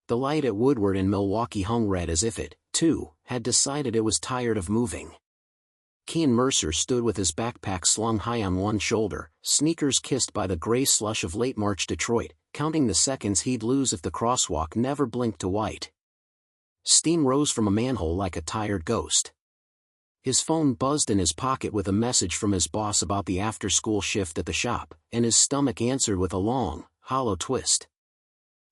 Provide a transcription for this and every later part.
The light at Woodward in Milwaukee hung red as if it, too, had decided it was tired of moving. Kean Mercer stood with his backpack slung high on one shoulder, sneakers kissed by the gray slush of late March Detroit, counting the seconds he'd lose if the crosswalk never blinked to white. Steam rose from a manhole like a tired ghost. His phone buzzed in his pocket with a message from his boss about the after-school shift at the shop, and his stomach answered with a long, hollow twist.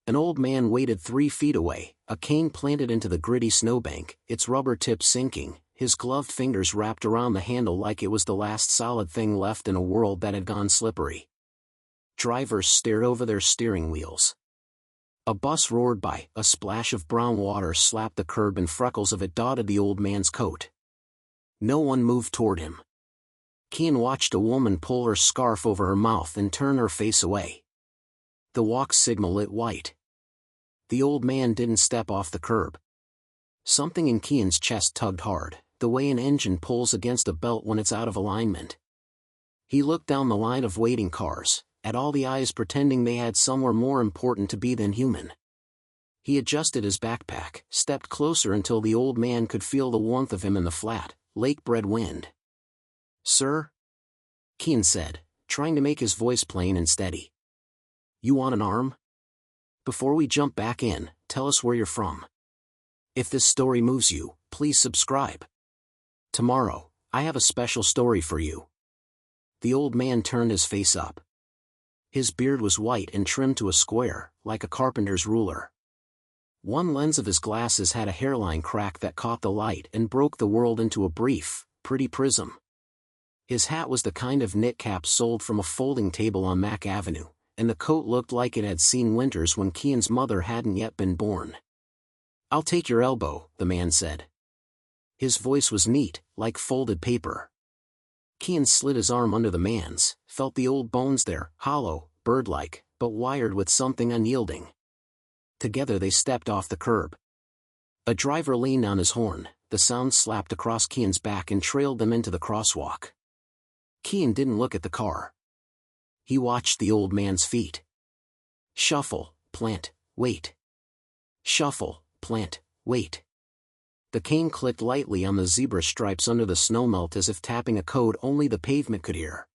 An old man waited 3 feet away, a cane planted into the gritty snowbank, its rubber tip sinking, his gloved fingers wrapped around the handle like it was the last solid thing left in a world that had gone slippery. Drivers stared over their steering wheels. A bus roared by, a splash of brown water slapped the curb and freckles of it dotted the old man's coat. No one moved toward him. Kean watched a woman pull her scarf over her mouth and turn her face away. The walk signal lit white. The old man didn't step off the curb. Something in Kean's chest tugged hard, the way an engine pulls against a belt when it's out of alignment. He looked down the line of waiting cars, at all the eyes pretending they had somewhere more important to be than human. He adjusted his backpack, stepped closer until the old man could feel the warmth of him in the flat, lake-bred wind. "Sir?" Kean said, trying to make his voice plain and steady. "You want an arm? Before we jump back in, tell us where you're from. If this story moves you, please subscribe. Tomorrow, I have a special story for you." The old man turned his face up. His beard was white and trimmed to a square, like a carpenter's ruler. One lens of his glasses had a hairline crack that caught the light and broke the world into a brief, pretty prism. His hat was the kind of knit cap sold from a folding table on Mack Avenue, and the coat looked like it had seen winters when Kean's mother hadn't yet been born. "I'll take your elbow," the man said. His voice was neat, like folded paper. Kean slid his arm under the man's, felt the old bones there, hollow, bird-like, but wired with something unyielding. Together they stepped off the curb. A driver leaned on his horn, the sound slapped across Kean's back and trailed them into the crosswalk. Kean didn't look at the car. He watched the old man's feet. Shuffle, plant, wait. Shuffle, plant, wait. The cane clicked lightly on the zebra stripes under the snowmelt as if tapping a code only the pavement could hear.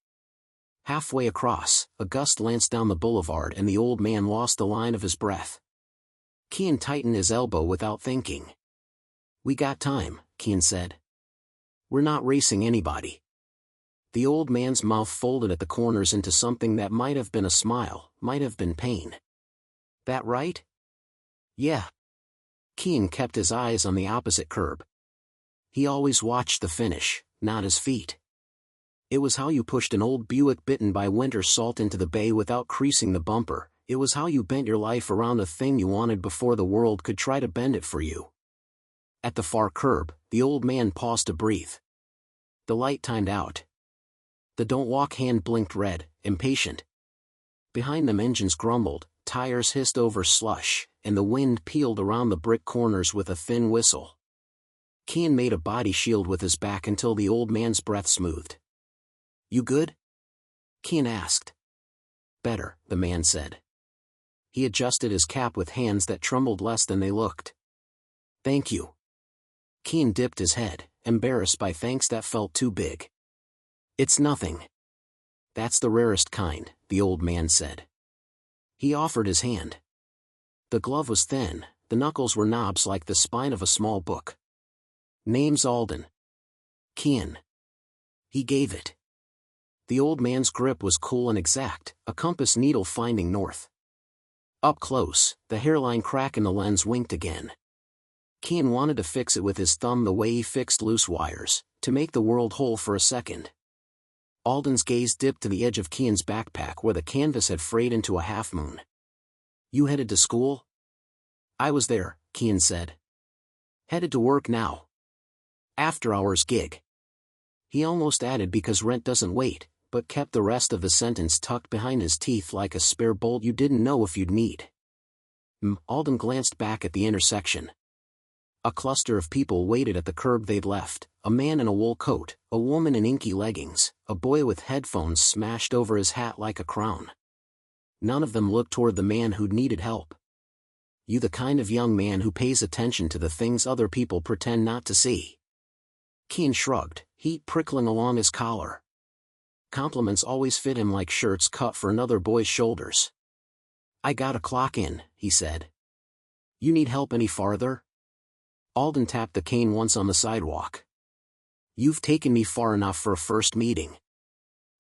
Halfway across, a gust lanced down the boulevard and the old man lost the line of his breath. Kean tightened his elbow without thinking. "We got time," Kean said. "We're not racing anybody." The old man's mouth folded at the corners into something that might have been a smile, might have been pain. "That right?" "Yeah." Kean kept his eyes on the opposite curb. He always watched the finish, not his feet. It was how you pushed an old Buick bitten by winter salt into the bay without creasing the bumper. It was how you bent your life around the thing you wanted before the world could try to bend it for you. At the far curb, the old man paused to breathe. The light timed out. The "don't walk" hand blinked red, impatient. Behind them engines grumbled, tires hissed over slush, and the wind peeled around the brick corners with a thin whistle. Kean made a body shield with his back until the old man's breath smoothed. "You good?" Kean asked. "Better," the man said. He adjusted his cap with hands that trembled less than they looked. "Thank you." Kean dipped his head, embarrassed by thanks that felt too big. "It's nothing." "That's the rarest kind," the old man said. He offered his hand. The glove was thin, the knuckles were knobs like the spine of a small book. "Name's Alden." "Kean." He gave it. The old man's grip was cool and exact, a compass needle finding north. Up close, the hairline crack in the lens winked again. Kean wanted to fix it with his thumb the way he fixed loose wires, to make the world whole for a second. Alden's gaze dipped to the edge of Kean's backpack where the canvas had frayed into a half-moon. "You headed to school?" "I was there," Kean said. "Headed to work now. After-hours gig." He almost added because rent doesn't wait, but kept the rest of the sentence tucked behind his teeth like a spare bolt you didn't know if you'd need. Alden glanced back at the intersection. A cluster of people waited at the curb they'd left, a man in a wool coat, a woman in inky leggings, a boy with headphones smashed over his hat like a crown. None of them looked toward the man who'd needed help. You the kind of young man who pays attention to the things other people pretend not to see. Keen shrugged, heat prickling along his collar. Compliments always fit him like shirts cut for another boy's shoulders. I gotta clock in, he said. You need help any farther? Alden tapped the cane once on the sidewalk. You've taken me far enough for a first meeting.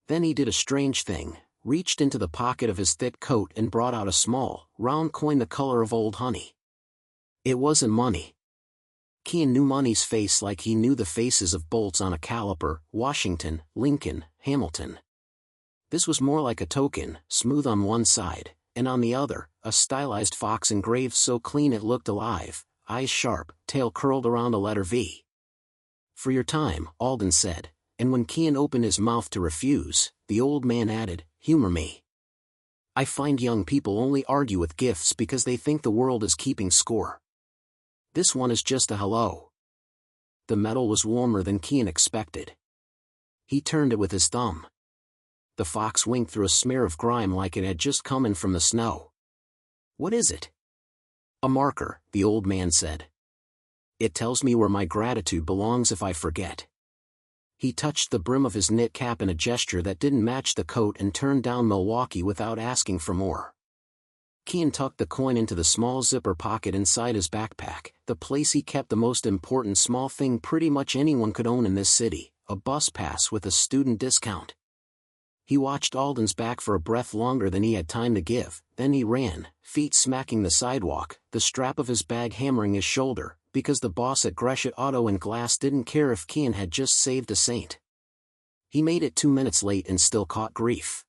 Then he did a strange thing, reached into the pocket of his thick coat and brought out a small, round coin the color of old honey. It wasn't money. Keen knew money's face like he knew the faces of bolts on a caliper: Washington, Lincoln, Hamilton. This was more like a token, smooth on one side, and on the other, a stylized fox engraved so clean it looked alive, eyes sharp, tail curled around a letter V. For your time, Alden said, and when Keen opened his mouth to refuse, the old man added, humor me. I find young people only argue with gifts because they think the world is keeping score. This one is just a hello. The metal was warmer than Keen expected. He turned it with his thumb. The fox winked through a smear of grime like it had just come in from the snow. What is it? A marker, the old man said. It tells me where my gratitude belongs if I forget. He touched the brim of his knit cap in a gesture that didn't match the coat and turned down Milwaukee without asking for more. Keen tucked the coin into the small zipper pocket inside his backpack, the place he kept the most important small thing pretty much anyone could own in this city, a bus pass with a student discount. He watched Alden's back for a breath longer than he had time to give, then he ran, feet smacking the sidewalk, the strap of his bag hammering his shoulder, because the boss at Gresham Auto and Glass didn't care if Keen had just saved a saint. He made it 2 minutes late and still caught grief.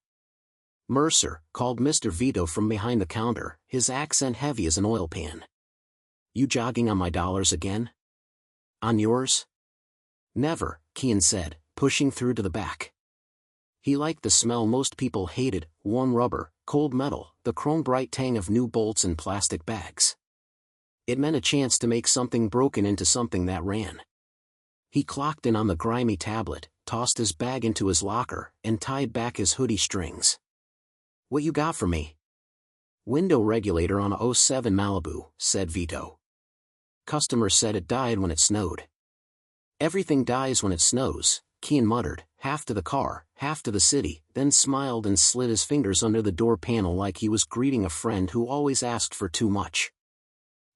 Mercer, called Mr. Vito from behind the counter, his accent heavy as an oil pan. You jogging on my dollars again? On yours? Never, Keen said, pushing through to the back. He liked the smell most people hated: warm rubber, cold metal, the chrome-bright tang of new bolts and plastic bags. It meant a chance to make something broken into something that ran. He clocked in on the grimy tablet, tossed his bag into his locker, and tied back his hoodie strings. What you got for me? Window regulator on a '07 Malibu, said Vito. Customer said it died when it snowed. Everything dies when it snows, Keen muttered, half to the car, half to the city, then smiled and slid his fingers under the door panel like he was greeting a friend who always asked for too much.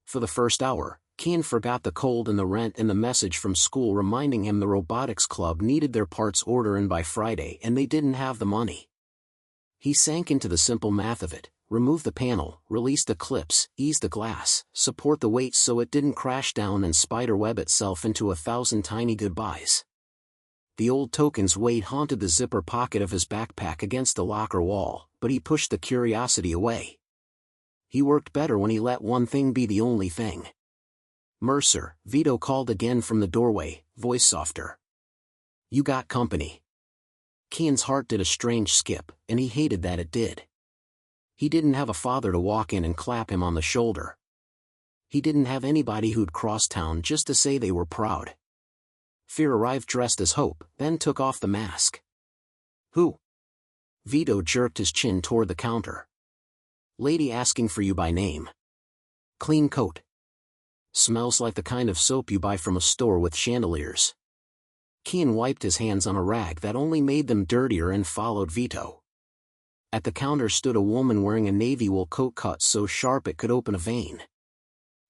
For the first hour, Keen forgot the cold and the rent and the message from school reminding him the robotics club needed their parts order in by Friday and they didn't have the money. He sank into the simple math of it: remove the panel, release the clips, ease the glass, support the weight so it didn't crash down and spiderweb itself into 1,000 tiny goodbyes. The old token's weight haunted the zipper pocket of his backpack against the locker wall, but he pushed the curiosity away. He worked better when he let one thing be the only thing. Mercer, Vito called again from the doorway, voice softer. You got company. Keen's heart did a strange skip, and he hated that it did. He didn't have a father to walk in and clap him on the shoulder. He didn't have anybody who'd cross town just to say they were proud. Fear arrived dressed as hope, then took off the mask. Who? Vito jerked his chin toward the counter. Lady asking for you by name. Clean coat. Smells like the kind of soap you buy from a store with chandeliers. Keen wiped his hands on a rag that only made them dirtier and followed Vito. At the counter stood a woman wearing a navy wool coat cut so sharp it could open a vein.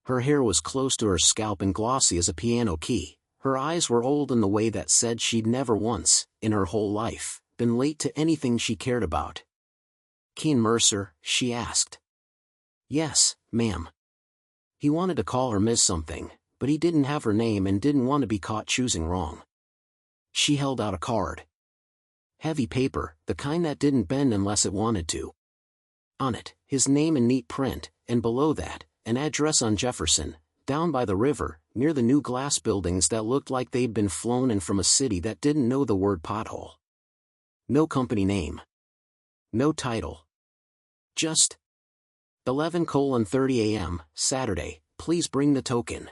Her hair was close to her scalp and glossy as a piano key. Her eyes were old in the way that said she'd never once, in her whole life, been late to anything she cared about. Keen Mercer, she asked. Yes, ma'am. He wanted to call her Miss Something, but he didn't have her name and didn't want to be caught choosing wrong. She held out a card. Heavy paper, the kind that didn't bend unless it wanted to. On it, his name in neat print, and below that, an address on Jefferson, down by the river, near the new glass buildings that looked like they'd been flown in from a city that didn't know the word pothole. No company name. No title. Just 11:30 a.m., Saturday, please bring the token.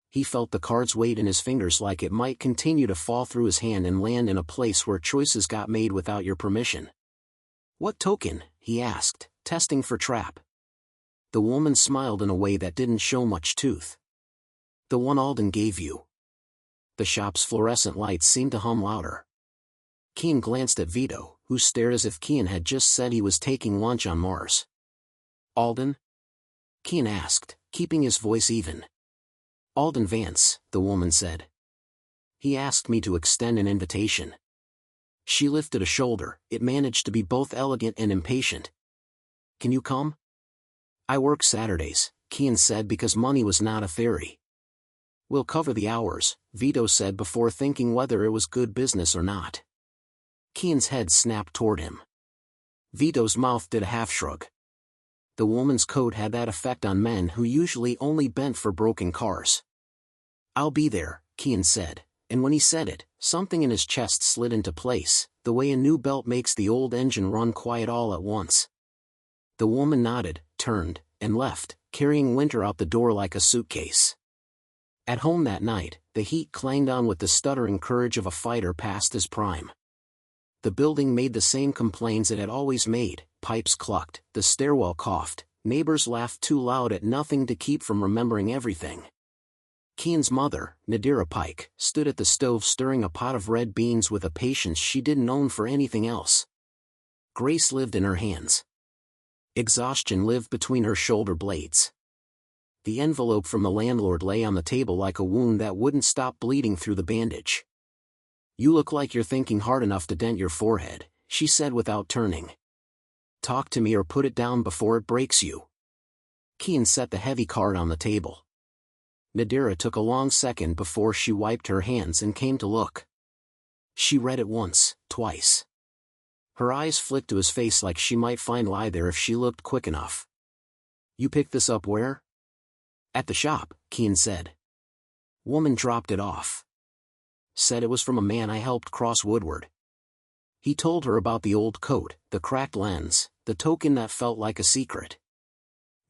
He felt the card's weight in his fingers like it might continue to fall through his hand and land in a place where choices got made without your permission. What token? He asked, testing for trap. The woman smiled in a way that didn't show much tooth. The one Alden gave you. The shop's fluorescent lights seemed to hum louder. Keen glanced at Vito, who stared as if Keen had just said he was taking lunch on Mars. Alden? Keen asked, keeping his voice even. Alden Vance, the woman said. He asked me to extend an invitation. She lifted a shoulder. It managed to be both elegant and impatient. Can you come? I work Saturdays, Keen said, because money was not a theory. We'll cover the hours, Vito said before thinking whether it was good business or not. Keen's head snapped toward him. Vito's mouth did a half-shrug. The woman's coat had that effect on men who usually only bent for broken cars. I'll be there, Keen said, and when he said it, something in his chest slid into place, the way a new belt makes the old engine run quiet all at once. The woman nodded, turned, and left, carrying Winter out the door like a suitcase. At home that night, the heat clanged on with the stuttering courage of a fighter past his prime. The building made the same complaints it had always made. Pipes clucked, the stairwell coughed, neighbors laughed too loud at nothing to keep from remembering everything. Keen's mother, Nadira Pike, stood at the stove stirring a pot of red beans with a patience she didn't own for anything else. Grace lived in her hands. Exhaustion lived between her shoulder blades. The envelope from the landlord lay on the table like a wound that wouldn't stop bleeding through the bandage. You look like you're thinking hard enough to dent your forehead, she said without turning. Talk to me or put it down before it breaks you. Keen set the heavy card on the table. Nadira took a long second before she wiped her hands and came to look. She read it once, twice. Her eyes flicked to his face like she might find lie there if she looked quick enough. You picked this up where? At the shop, Keen said. Woman dropped it off. Said it was from a man I helped cross Woodward. He told her about the old coat, the cracked lens, the token that felt like a secret.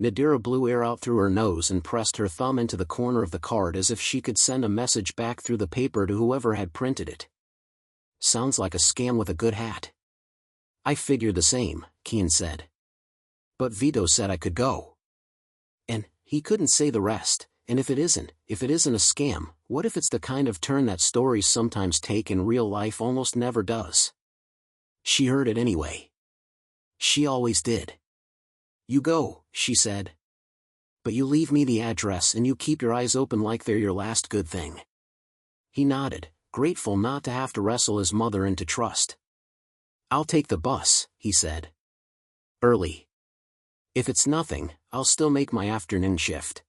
Nadira blew air out through her nose and pressed her thumb into the corner of the card as if she could send a message back through the paper to whoever had printed it. Sounds like a scam with a good hat. I figured the same, Keen said. But Vito said I could go. And he couldn't say the rest, and if it isn't a scam, what if it's the kind of turn that stories sometimes take and real life almost never does? She heard it anyway. She always did. You go, she said. But you leave me the address and you keep your eyes open like they're your last good thing. He nodded, grateful not to have to wrestle his mother into trust. I'll take the bus, he said. Early. If it's nothing, I'll still make my afternoon shift.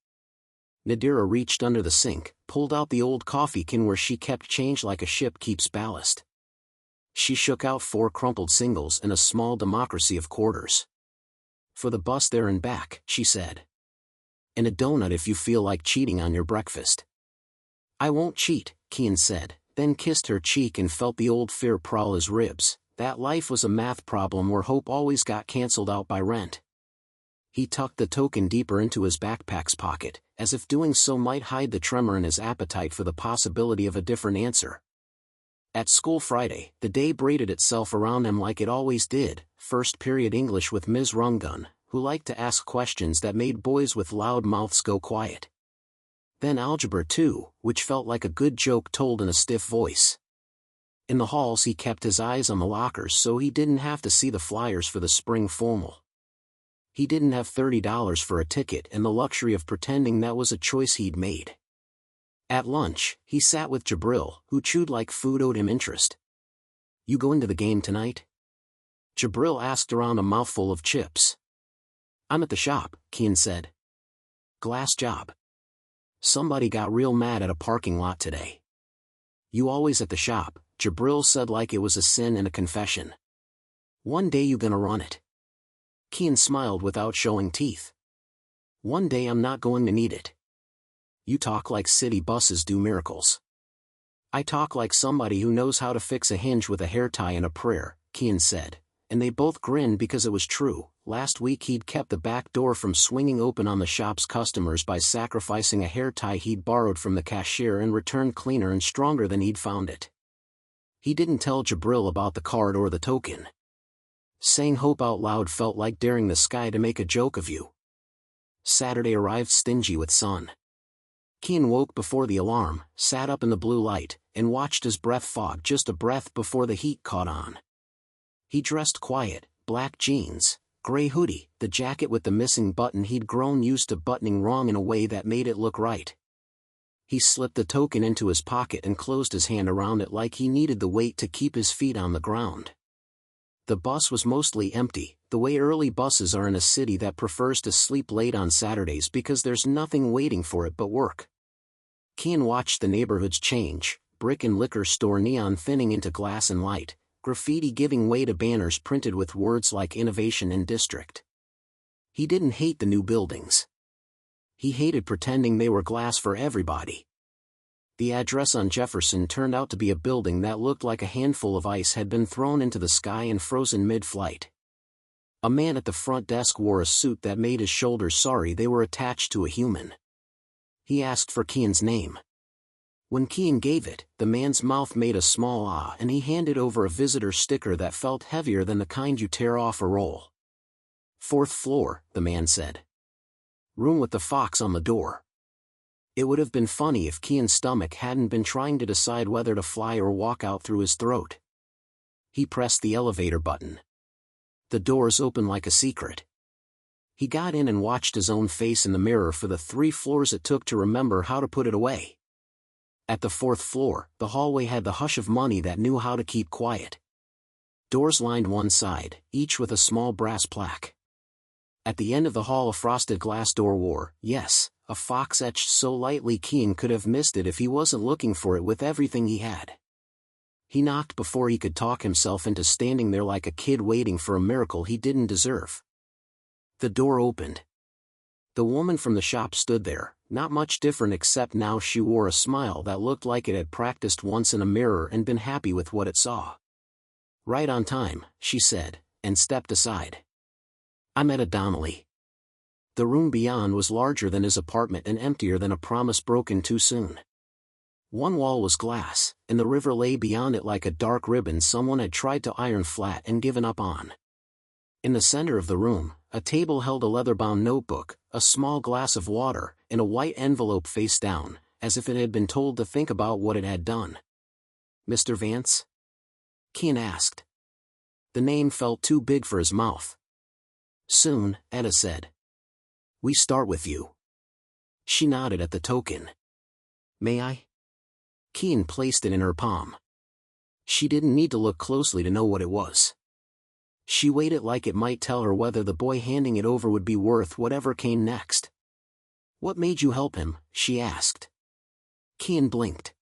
Nadira reached under the sink, pulled out the old coffee can where she kept change like a ship keeps ballast. She shook out 4 crumpled singles and a small democracy of quarters. For the bus there and back, she said. And a donut if you feel like cheating on your breakfast. I won't cheat, Keen said, then kissed her cheek and felt the old fear prowl his ribs, that life was a math problem where hope always got cancelled out by rent. He tucked the token deeper into his backpack's pocket, as if doing so might hide the tremor in his appetite for the possibility of a different answer. At school Friday, the day braided itself around him like it always did, first period English with Ms. Rungun, who liked to ask questions that made boys with loud mouths go quiet. Then Algebra 2, which felt like a good joke told in a stiff voice. In the halls he kept his eyes on the lockers so he didn't have to see the flyers for the spring formal. He didn't have $30 for a ticket and the luxury of pretending that was a choice he'd made. At lunch, he sat with Jabril, who chewed like food owed him interest. You going to the game tonight? Jabril asked around a mouthful of chips. I'm at the shop, Keen said. Glass job. Somebody got real mad at a parking lot today. You always at the shop, Jabril said like it was a sin and a confession. One day you gonna run it. Keen smiled without showing teeth. One day I'm not going to need it. You talk like city buses do miracles. I talk like somebody who knows how to fix a hinge with a hair tie and a prayer, Keen said, and they both grinned because it was true. Last week he'd kept the back door from swinging open on the shop's customers by sacrificing a hair tie he'd borrowed from the cashier and returned cleaner and stronger than he'd found it. He didn't tell Jabril about the card or the token. Saying hope out loud felt like daring the sky to make a joke of you. Saturday arrived stingy with sun. Keen woke before the alarm, sat up in the blue light, and watched his breath fog just a breath before the heat caught on. He dressed quiet, black jeans, gray hoodie, the jacket with the missing button he'd grown used to buttoning wrong in a way that made it look right. He slipped the token into his pocket and closed his hand around it like he needed the weight to keep his feet on the ground. The bus was mostly empty, the way early buses are in a city that prefers to sleep late on Saturdays because there's nothing waiting for it but work. Keen watched the neighborhoods change, brick and liquor store neon thinning into glass and light, graffiti giving way to banners printed with words like innovation and district. He didn't hate the new buildings. He hated pretending they were glass for everybody. The address on Jefferson turned out to be a building that looked like a handful of ice had been thrown into the sky and frozen mid-flight. A man at the front desk wore a suit that made his shoulders sorry they were attached to a human. He asked for Keen's name. When Keen gave it, the man's mouth made a small ah and he handed over a visitor sticker that felt heavier than the kind you tear off a roll. "4th floor," the man said. "Room with the fox on the door." It would have been funny if Keen's stomach hadn't been trying to decide whether to fly or walk out through his throat. He pressed the elevator button. The doors opened like a secret. He got in and watched his own face in the mirror for the 3 floors it took to remember how to put it away. At the 4th floor, the hallway had the hush of money that knew how to keep quiet. Doors lined one side, each with a small brass plaque. At the end of the hall a frosted glass door wore, yes, a fox etched so lightly Keen could have missed it if he wasn't looking for it with everything he had. He knocked before he could talk himself into standing there like a kid waiting for a miracle he didn't deserve. The door opened. The woman from the shop stood there, not much different except now she wore a smile that looked like it had practiced once in a mirror and been happy with what it saw. "Right on time," she said, and stepped aside. "I'm Etta Donnelly." The room beyond was larger than his apartment and emptier than a promise broken too soon. One wall was glass, and the river lay beyond it like a dark ribbon someone had tried to iron flat and given up on. In the center of the room, a table held a leather-bound notebook, a small glass of water, and a white envelope face down, as if it had been told to think about what it had done. "Mr. Vance?" Keen asked. The name felt too big for his mouth. "Soon," Etta said. "We start with you." She nodded at the token. "May I?" Keen placed it in her palm. She didn't need to look closely to know what it was. She weighed it like it might tell her whether the boy handing it over would be worth whatever came next. "What made you help him?" she asked. Keen blinked.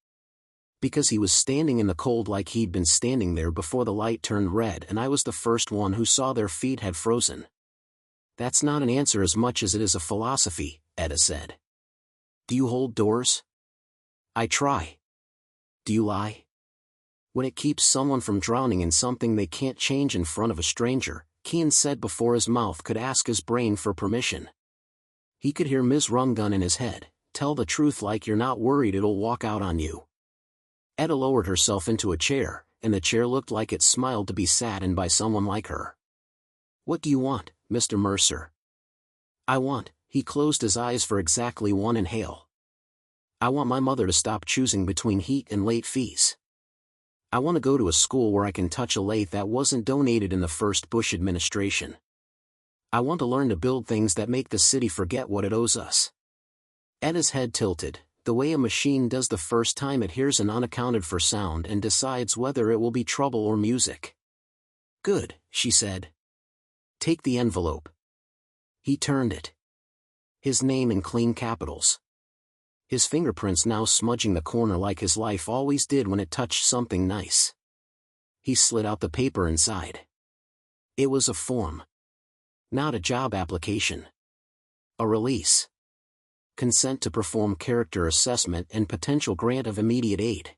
"Because he was standing in the cold like he'd been standing there before the light turned red and I was the first one who saw their feet had frozen." "That's not an answer as much as it is a philosophy," Etta said. "Do you hold doors?" "I try." "Do you lie?" "When it keeps someone from drowning in something they can't change in front of a stranger," Keen said before his mouth could ask his brain for permission. He could hear Ms. Rumgun in his head, "Tell the truth like you're not worried it'll walk out on you." Etta lowered herself into a chair, and the chair looked like it smiled to be sat in by someone like her. "What do you want, Mr. Mercer?" "I want," he closed his eyes for exactly one inhale. "I want my mother to stop choosing between heat and late fees. I want to go to a school where I can touch a lathe that wasn't donated in the first Bush administration. I want to learn to build things that make the city forget what it owes us." Etta's head tilted, the way a machine does the first time it hears an unaccounted-for sound and decides whether it will be trouble or music. "Good," she said. "Take the envelope." He turned it. His name in clean capitals. His fingerprints now smudging the corner like his life always did when it touched something nice. He slid out the paper inside. It was a form. Not a job application. A release. Consent to perform character assessment and potential grant of immediate aid.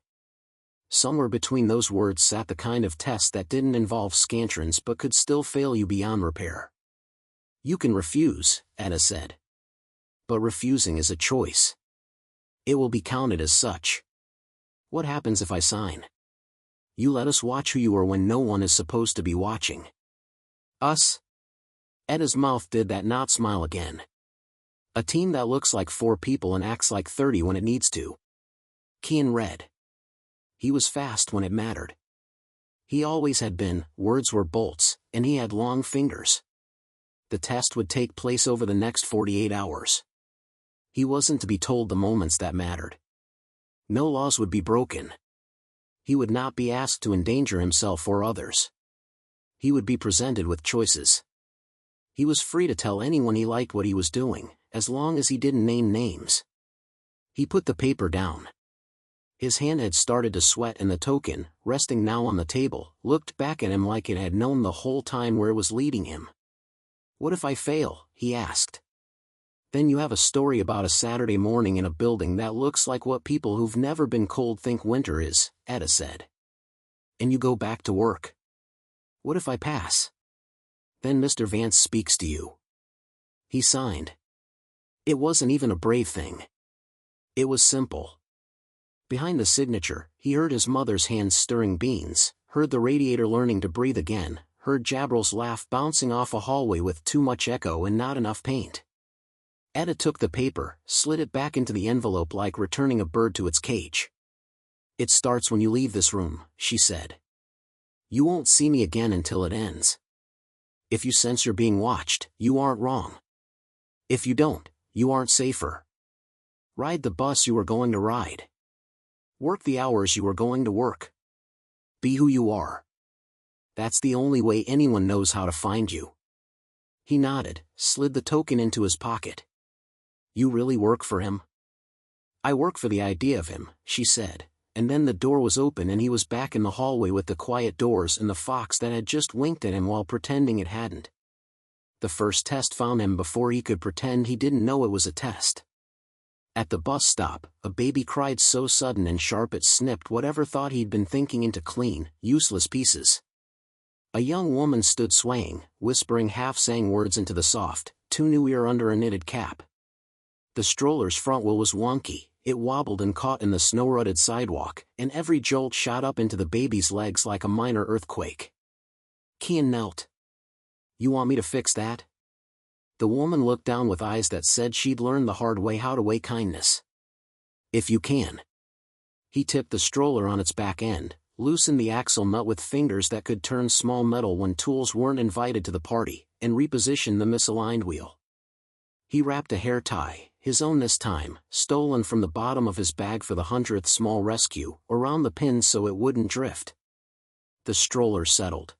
Somewhere between those words sat the kind of test that didn't involve scantrons but could still fail you beyond repair. "You can refuse," Etta said. "But refusing is a choice. It will be counted as such. What happens if I sign? You let us watch who you are when no one is supposed to be watching." "Us?" Etta's mouth did that not smile again. A team that looks like 4 people and acts like 30 when it needs to. Kian read. He was fast when it mattered. He always had been, words were bolts, and he had long fingers. The test would take place over the next 48 hours. He wasn't to be told the moments that mattered. No laws would be broken. He would not be asked to endanger himself or others. He would be presented with choices. He was free to tell anyone he liked what he was doing, as long as he didn't name names. He put the paper down. His hand had started to sweat and the token, resting now on the table, looked back at him like it had known the whole time where it was leading him. "What if I fail?" he asked. "Then you have a story about a Saturday morning in a building that looks like what people who've never been cold think winter is," Etta said. "And you go back to work. What if I pass? Then Mr. Vance speaks to you." He signed. It wasn't even a brave thing. It was simple. Behind the signature, he heard his mother's hands stirring beans, heard the radiator learning to breathe again, heard Jabral's laugh bouncing off a hallway with too much echo and not enough paint. Etta took the paper, slid it back into the envelope like returning a bird to its cage. "It starts when you leave this room," she said. "You won't see me again until it ends. If you sense you're being watched, you aren't wrong. If you don't, you aren't safer. Ride the bus you are going to ride. Work the hours you are going to work. Be who you are. That's the only way anyone knows how to find you." He nodded, slid the token into his pocket. "You really work for him?" "I work for the idea of him," she said, and then the door was open and he was back in the hallway with the quiet doors and the fox that had just winked at him while pretending it hadn't. The first test found him before he could pretend he didn't know it was a test. At the bus stop, a baby cried so sudden and sharp it snipped whatever thought he'd been thinking into clean, useless pieces. A young woman stood swaying, whispering half-saying words into the soft, too new ear under a knitted cap. The stroller's front wheel was wonky, it wobbled and caught in the snow-rutted sidewalk, and every jolt shot up into the baby's legs like a minor earthquake. Kian knelt. "You want me to fix that?" The woman looked down with eyes that said she'd learned the hard way how to weigh kindness. "If you can." He tipped the stroller on its back end, loosened the axle nut with fingers that could turn small metal when tools weren't invited to the party, and repositioned the misaligned wheel. He wrapped a hair tie, his own this time, stolen from the bottom of his bag for the 100th small rescue, around the pins so it wouldn't drift. The stroller settled.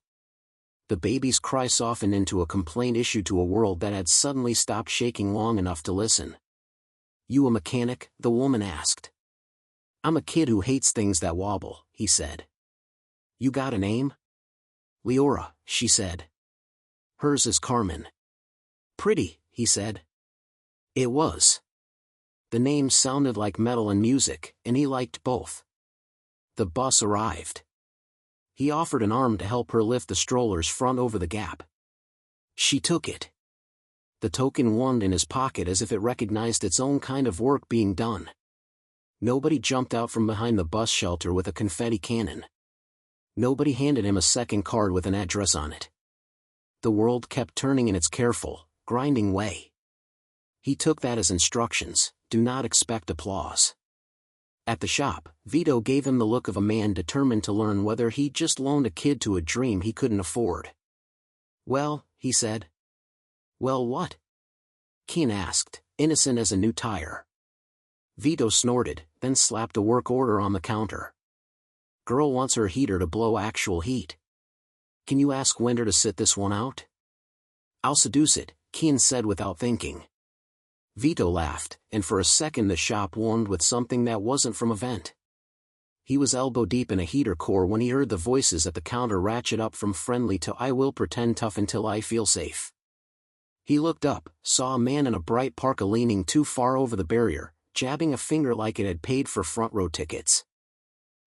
The baby's cry softened into a complaint issued to a world that had suddenly stopped shaking long enough to listen. "You a mechanic?" the woman asked. "I'm a kid who hates things that wobble," he said. "You got a name?" "Leora," she said. "Hers is Carmen." "Pretty," he said. It was. The name sounded like metal and music, and he liked both. The bus arrived. He offered an arm to help her lift the stroller's front over the gap. She took it. The token whined in his pocket as if it recognized its own kind of work being done. Nobody jumped out from behind the bus shelter with a confetti cannon. Nobody handed him a second card with an address on it. The world kept turning in its careful, grinding way. He took that as instructions: do not expect applause. At the shop, Vito gave him the look of a man determined to learn whether he'd just loaned a kid to a dream he couldn't afford. "Well," he said. "Well, what?" Kian asked, innocent as a new tire. Vito snorted, then slapped a work order on the counter. "Girl wants her heater to blow actual heat. Can you ask Winder to sit this one out?" "I'll seduce it," Kian said without thinking. Vito laughed, and for a second the shop warmed with something that wasn't from a vent. He was elbow-deep in a heater core when he heard the voices at the counter ratchet up from friendly to "I will pretend tough until I feel safe." He looked up, saw a man in a bright parka leaning too far over the barrier, jabbing a finger like it had paid for front-row tickets.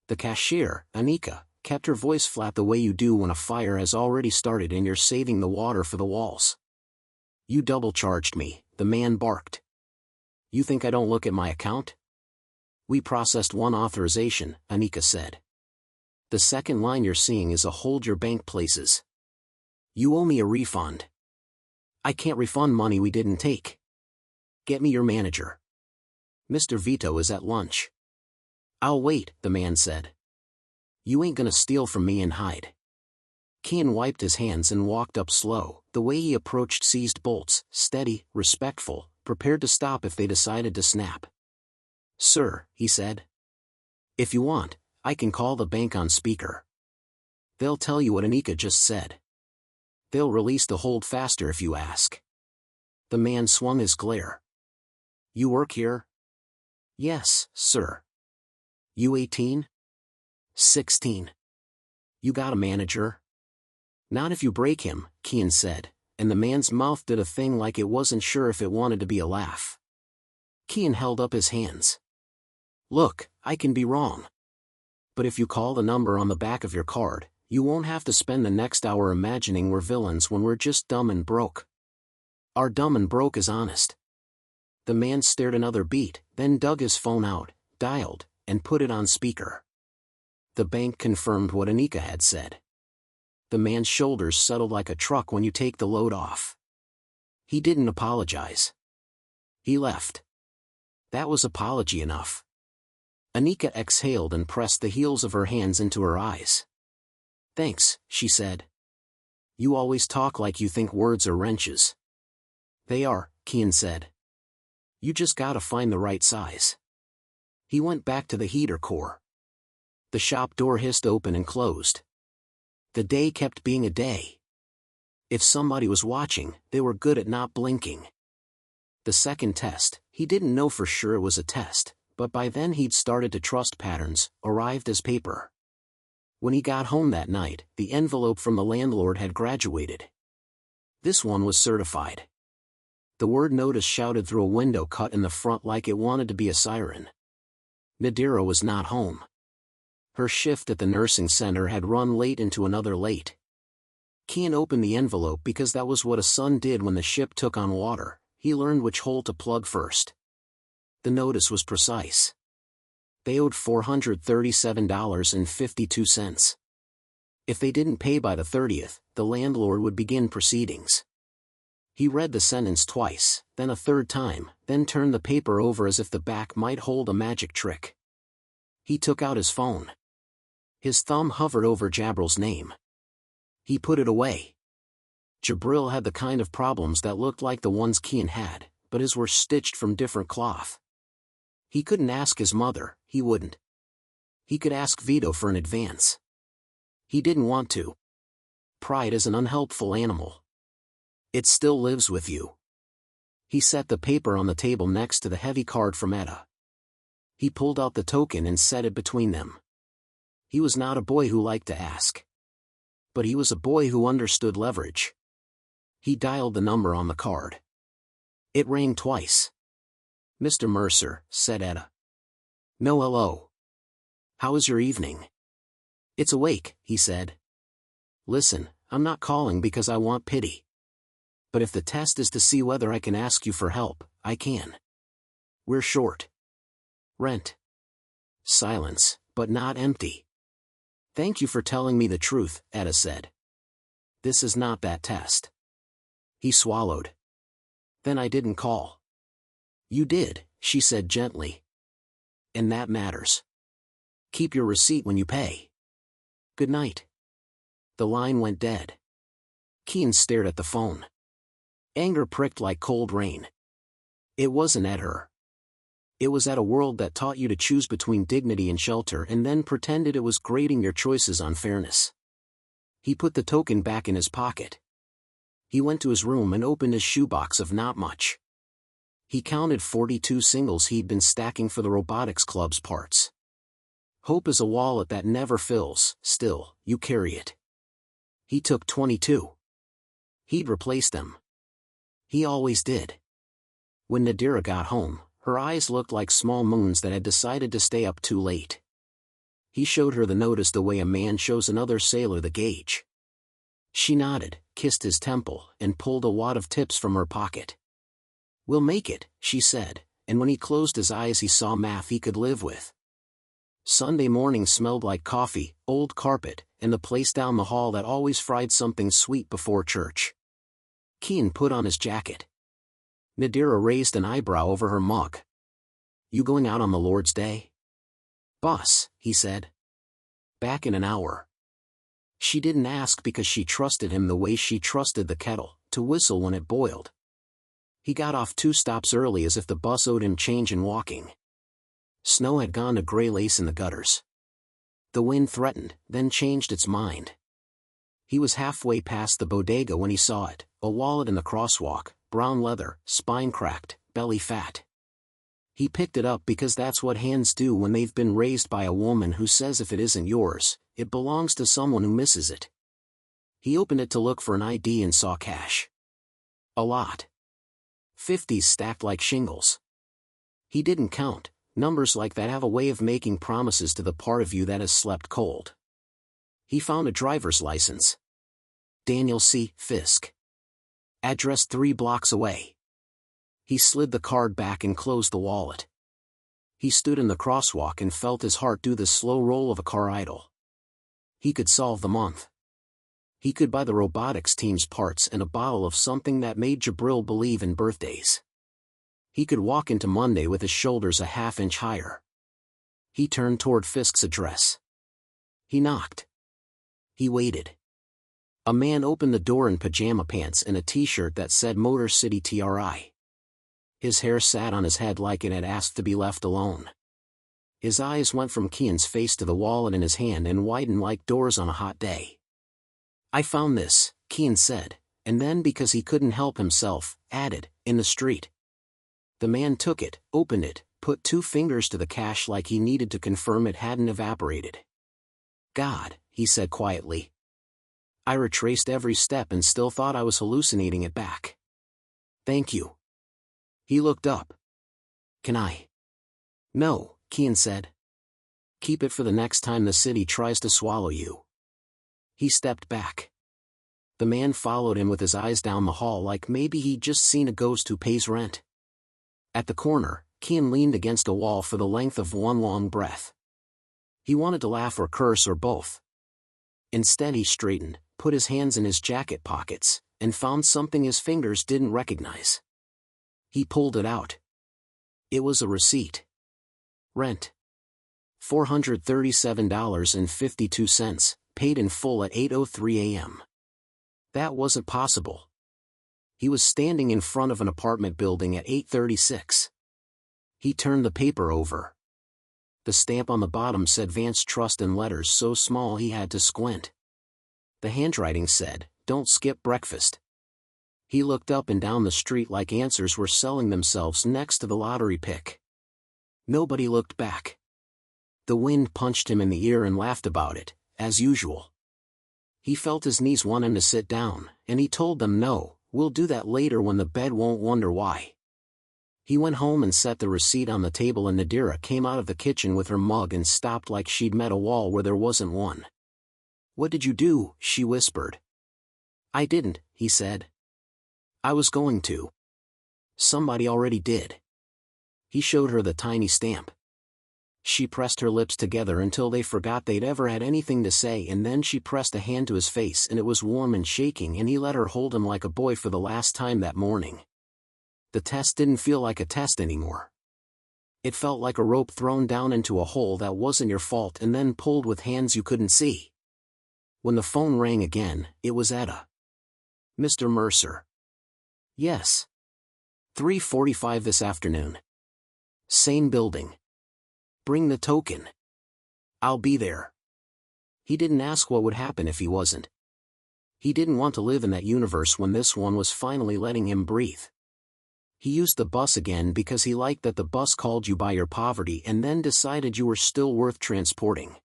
The cashier, Anika, kept her voice flat the way you do when a fire has already started and you're saving the water for the walls. "You double-charged me," the man barked. "You think I don't look at my account?" "We processed one authorization," Anika said. "The second line you're seeing is a hold your bank places. You owe me a refund." "I can't refund money we didn't take." get me your manager. Mr. Vito is at lunch. I'll wait, the man said. You ain't gonna steal from me and hide. Kean wiped his hands and walked up slow. The way he approached seized bolts, steady, respectful, prepared to stop if they decided to snap. Sir, he said. If you want, I can call the bank on speaker. They'll tell you what Anika just said. They'll release the hold faster if you ask. The man swung his glare. You work here? Yes, sir. You 18? 16. You got a manager? Not if you break him, Kean said, and the man's mouth did a thing like it wasn't sure if it wanted to be a laugh. Kean held up his hands. Look, I can be wrong. But if you call the number on the back of your card, you won't have to spend the next hour imagining we're villains when we're just dumb and broke. Our dumb and broke is honest. The man stared another beat, then dug his phone out, dialed, and put it on speaker. The bank confirmed what Anika had said. The man's shoulders settled like a truck when you take the load off. He didn't apologize. He left. That was apology enough. Anika exhaled and pressed the heels of her hands into her eyes. Thanks, she said. You always talk like you think words are wrenches. They are, Kean said. You just gotta find the right size. He went back to the heater core. The shop door hissed open and closed. The day kept being a day. If somebody was watching, they were good at not blinking. The second test, he didn't know for sure it was a test, but by then he'd started to trust patterns, arrived as paper. When he got home that night, the envelope from the landlord had graduated. This one was certified. The word notice shouted through a window cut in the front like it wanted to be a siren. Nadira was not home. Her shift at the nursing center had run late into another late. Kean opened the envelope because that was what a son did when the ship took on water. He learned which hole to plug first. The notice was precise. They owed $437.52. If they didn't pay by the 30th, the landlord would begin proceedings. He read the sentence twice, then a third time, then turned the paper over as if the back might hold a magic trick. He took out his phone. His thumb hovered over Jabril's name. He put it away. Jabril had the kind of problems that looked like the ones Kean had, but his were stitched from different cloth. He couldn't ask his mother, he wouldn't. He could ask Vito for an advance. He didn't want to. Pride is an unhelpful animal. It still lives with you. He set the paper on the table next to the heavy card from Etta. He pulled out the token and set it between them. He was not a boy who liked to ask. But he was a boy who understood leverage. He dialed the number on the card. It rang twice. Mr. Mercer, said Etta. No, hello. How is your evening? It's awake, he said. Listen, I'm not calling because I want pity. But if the test is to see whether I can ask you for help, I can. We're short. Rent. Silence, but not empty. Thank you for telling me the truth, Etta said. This is not that test. He swallowed. Then I didn't call. You did, she said gently. And that matters. Keep your receipt when you pay. Good night. The line went dead. Kean stared at the phone. Anger pricked like cold rain. It wasn't at her. It was at a world that taught you to choose between dignity and shelter and then pretended it was grading your choices on fairness. He put the token back in his pocket. He went to his room and opened his shoebox of not much. He counted 42 singles he'd been stacking for the robotics club's parts. Hope is a wallet that never fills, still, you carry it. He took 22. He'd replace them. He always did. When Nadira got home, her eyes looked like small moons that had decided to stay up too late. He showed her the notice the way a man shows another sailor the gauge. She nodded, kissed his temple, and pulled a wad of tips from her pocket. We'll make it, she said, and when he closed his eyes he saw math he could live with. Sunday morning smelled like coffee, old carpet, and the place down the hall that always fried something sweet before church. Kean put on his jacket. Nadira raised an eyebrow over her mug. You going out on the Lord's Day? Boss, he said. Back in an hour. She didn't ask because she trusted him the way she trusted the kettle, to whistle when it boiled. He got off 2 stops early as if the bus owed him change in walking. Snow had gone to gray lace in the gutters. The wind threatened, then changed its mind. He was halfway past the bodega when he saw it, a wallet in the crosswalk, brown leather, spine cracked, belly fat. He picked it up because that's what hands do when they've been raised by a woman who says if it isn't yours, it belongs to someone who misses it. He opened it to look for an ID and saw cash. A lot. 50s stacked like shingles. He didn't count. Numbers like that have a way of making promises to the part of you that has slept cold. He found a driver's license. Daniel C. Fisk. Address 3 blocks away. He slid the card back and closed the wallet. He stood in the crosswalk and felt his heart do the slow roll of a car idle. He could solve the month. He could buy the robotics team's parts and a bottle of something that made Jabril believe in birthdays. He could walk into Monday with his shoulders a half-inch higher. He turned toward Fisk's address. He knocked. He waited. A man opened the door in pajama pants and a t-shirt that said Motor City TRI. His hair sat on his head like it had asked to be left alone. His eyes went from Kian's face to the wallet in his hand and widened like doors on a hot day. I found this, Kian said, and then because he couldn't help himself, added, in the street. The man took it, opened it, put 2 fingers to the cash like he needed to confirm it hadn't evaporated. God, he said quietly. I retraced every step and still thought I was hallucinating it back. Thank you. He looked up. Can I? No, Kian said. Keep it for the next time the city tries to swallow you. He stepped back. The man followed him with his eyes down the hall like maybe he'd just seen a ghost who pays rent. At the corner, Kian leaned against a wall for the length of one long breath. He wanted to laugh or curse or both. Instead he straightened, put his hands in his jacket pockets, and found something his fingers didn't recognize. He pulled it out. It was a receipt. Rent. $437.52, paid in full at 8:03 a.m. That wasn't possible. He was standing in front of an apartment building at 8:36. He turned the paper over. The stamp on the bottom said Vance Trust in letters so small he had to squint. The handwriting said, "Don't skip breakfast." He looked up and down the street like answers were selling themselves next to the lottery pick. Nobody looked back. The wind punched him in the ear and laughed about it, as usual. He felt his knees want him to sit down, and he told them no, we'll do that later when the bed won't wonder why. He went home and set the receipt on the table and Nadira came out of the kitchen with her mug and stopped like she'd met a wall where there wasn't one. What did you do? She whispered. I didn't, he said. I was going to. Somebody already did. He showed her the tiny stamp. She pressed her lips together until they forgot they'd ever had anything to say, and then she pressed a hand to his face and it was warm and shaking, and he let her hold him like a boy for the last time that morning. The test didn't feel like a test anymore. It felt like a rope thrown down into a hole that wasn't your fault and then pulled with hands you couldn't see. When the phone rang again, it was Etta. Mr. Mercer. Yes. 3:45 this afternoon. Same building. Bring the token. I'll be there. He didn't ask what would happen if he wasn't. He didn't want to live in that universe when this one was finally letting him breathe. He used the bus again because he liked that the bus called you by your poverty and then decided you were still worth transporting.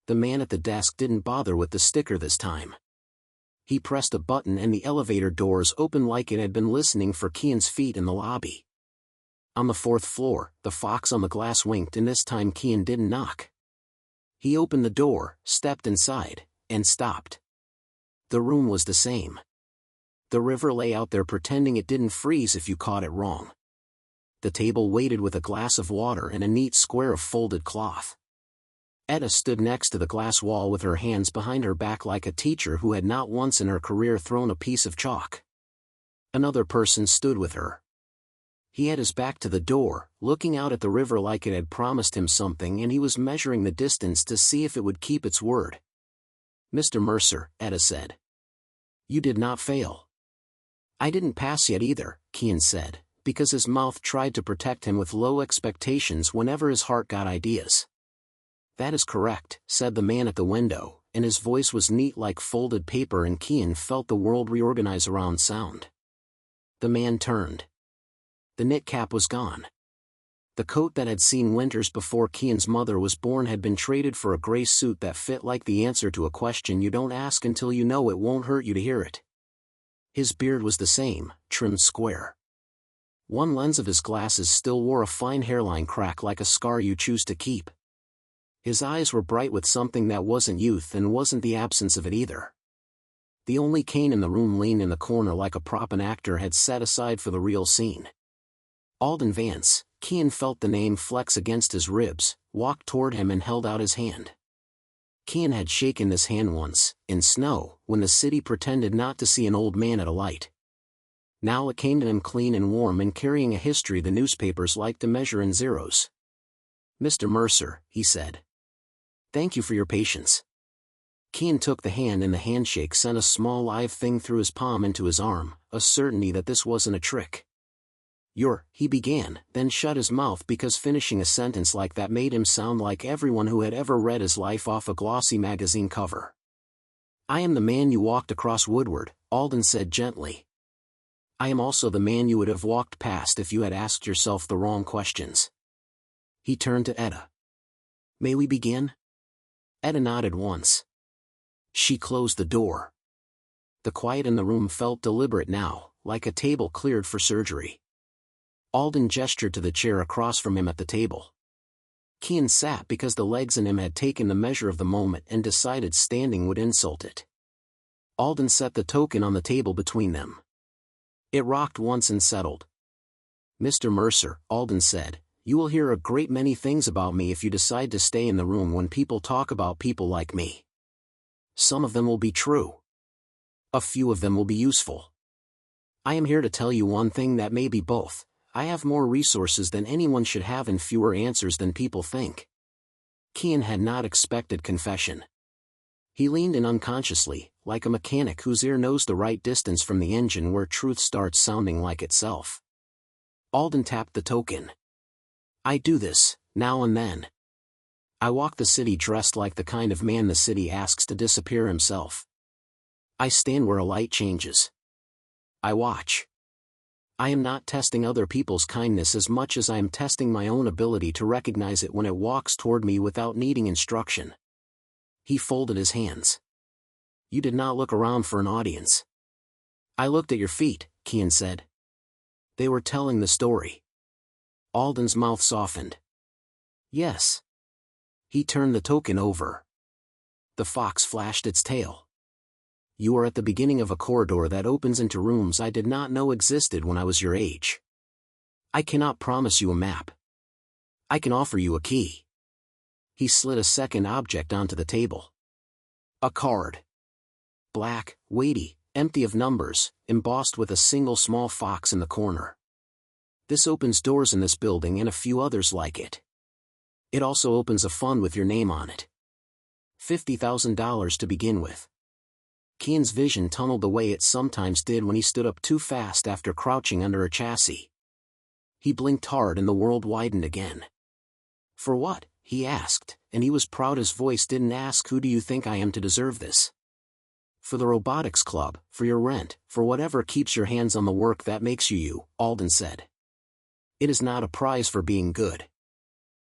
The man at the desk didn't bother with the sticker this time. He pressed a button and the elevator doors opened like it had been listening for Kian's feet in the lobby. On the 4th floor, the fox on the glass winked and this time Kian didn't knock. He opened the door, stepped inside, and stopped. The room was the same. The river lay out there pretending it didn't freeze if you caught it wrong. The table waited with a glass of water and a neat square of folded cloth. Etta stood next to the glass wall with her hands behind her back like a teacher who had not once in her career thrown a piece of chalk. Another person stood with her. He had his back to the door, looking out at the river like it had promised him something, and he was measuring the distance to see if it would keep its word. "Mr. Mercer," Etta said. "You did not fail." "I didn't pass yet either," Kean said, because his mouth tried to protect him with low expectations whenever his heart got ideas. "That is correct," said the man at the window, and his voice was neat like folded paper, and Kean felt the world reorganize around sound. The man turned. The knit cap was gone. The coat that had seen winters before Kean's mother was born had been traded for a gray suit that fit like the answer to a question you don't ask until you know it won't hurt you to hear it. His beard was the same, trimmed square. One lens of his glasses still wore a fine hairline crack like a scar you choose to keep. His eyes were bright with something that wasn't youth and wasn't the absence of it either. The only cane in the room leaned in the corner like a prop an actor had set aside for the real scene. Alden Vance, Kean felt the name flex against his ribs, walked toward him and held out his hand. Kean had shaken this hand once, in snow, when the city pretended not to see an old man at a light. Now it came to him clean and warm and carrying a history the newspapers liked to measure in zeros. "Mr. Mercer," he said. "Thank you for your patience." Kean took the hand, and the handshake sent a small live thing through his palm into his arm, a certainty that this wasn't a trick. He began, then shut his mouth because finishing a sentence like that made him sound like everyone who had ever read his life off a glossy magazine cover. "I am the man you walked across Woodward," Alden said gently. "I am also the man you would have walked past if you had asked yourself the wrong questions." He turned to Etta. "May we begin?" Etta nodded once. She closed the door. The quiet in the room felt deliberate now, like a table cleared for surgery. Alden gestured to the chair across from him at the table. Kean sat because the legs in him had taken the measure of the moment and decided standing would insult it. Alden set the token on the table between them. It rocked once and settled. "Mr. Mercer," Alden said, "you will hear a great many things about me if you decide to stay in the room when people talk about people like me. Some of them will be true. A few of them will be useful. I am here to tell you one thing that may be both. I have more resources than anyone should have and fewer answers than people think." Kean had not expected confession. He leaned in unconsciously, like a mechanic whose ear knows the right distance from the engine where truth starts sounding like itself. Alden tapped the token. "I do this, now and then. I walk the city dressed like the kind of man the city asks to disappear himself. I stand where a light changes. I watch. I am not testing other people's kindness as much as I am testing my own ability to recognize it when it walks toward me without needing instruction." He folded his hands. "You did not look around for an audience." "I looked at your feet," Kean said. "They were telling the story." Alden's mouth softened. "Yes." He turned the token over. The fox flashed its tail. "You are at the beginning of a corridor that opens into rooms I did not know existed when I was your age. I cannot promise you a map. I can offer you a key." He slid a second object onto the table. A card. Black, weighty, empty of numbers, embossed with a single small fox in the corner. "This opens doors in this building and a few others like it. It also opens a fund with your name on it. $50,000 to begin with." Kean's vision tunneled the way it sometimes did when he stood up too fast after crouching under a chassis. He blinked hard and the world widened again. "For what?" he asked, and he was proud his voice didn't ask, "Who do you think I am to deserve this?" "For the robotics club, for your rent, for whatever keeps your hands on the work that makes you you," Alden said. "It is not a prize for being good.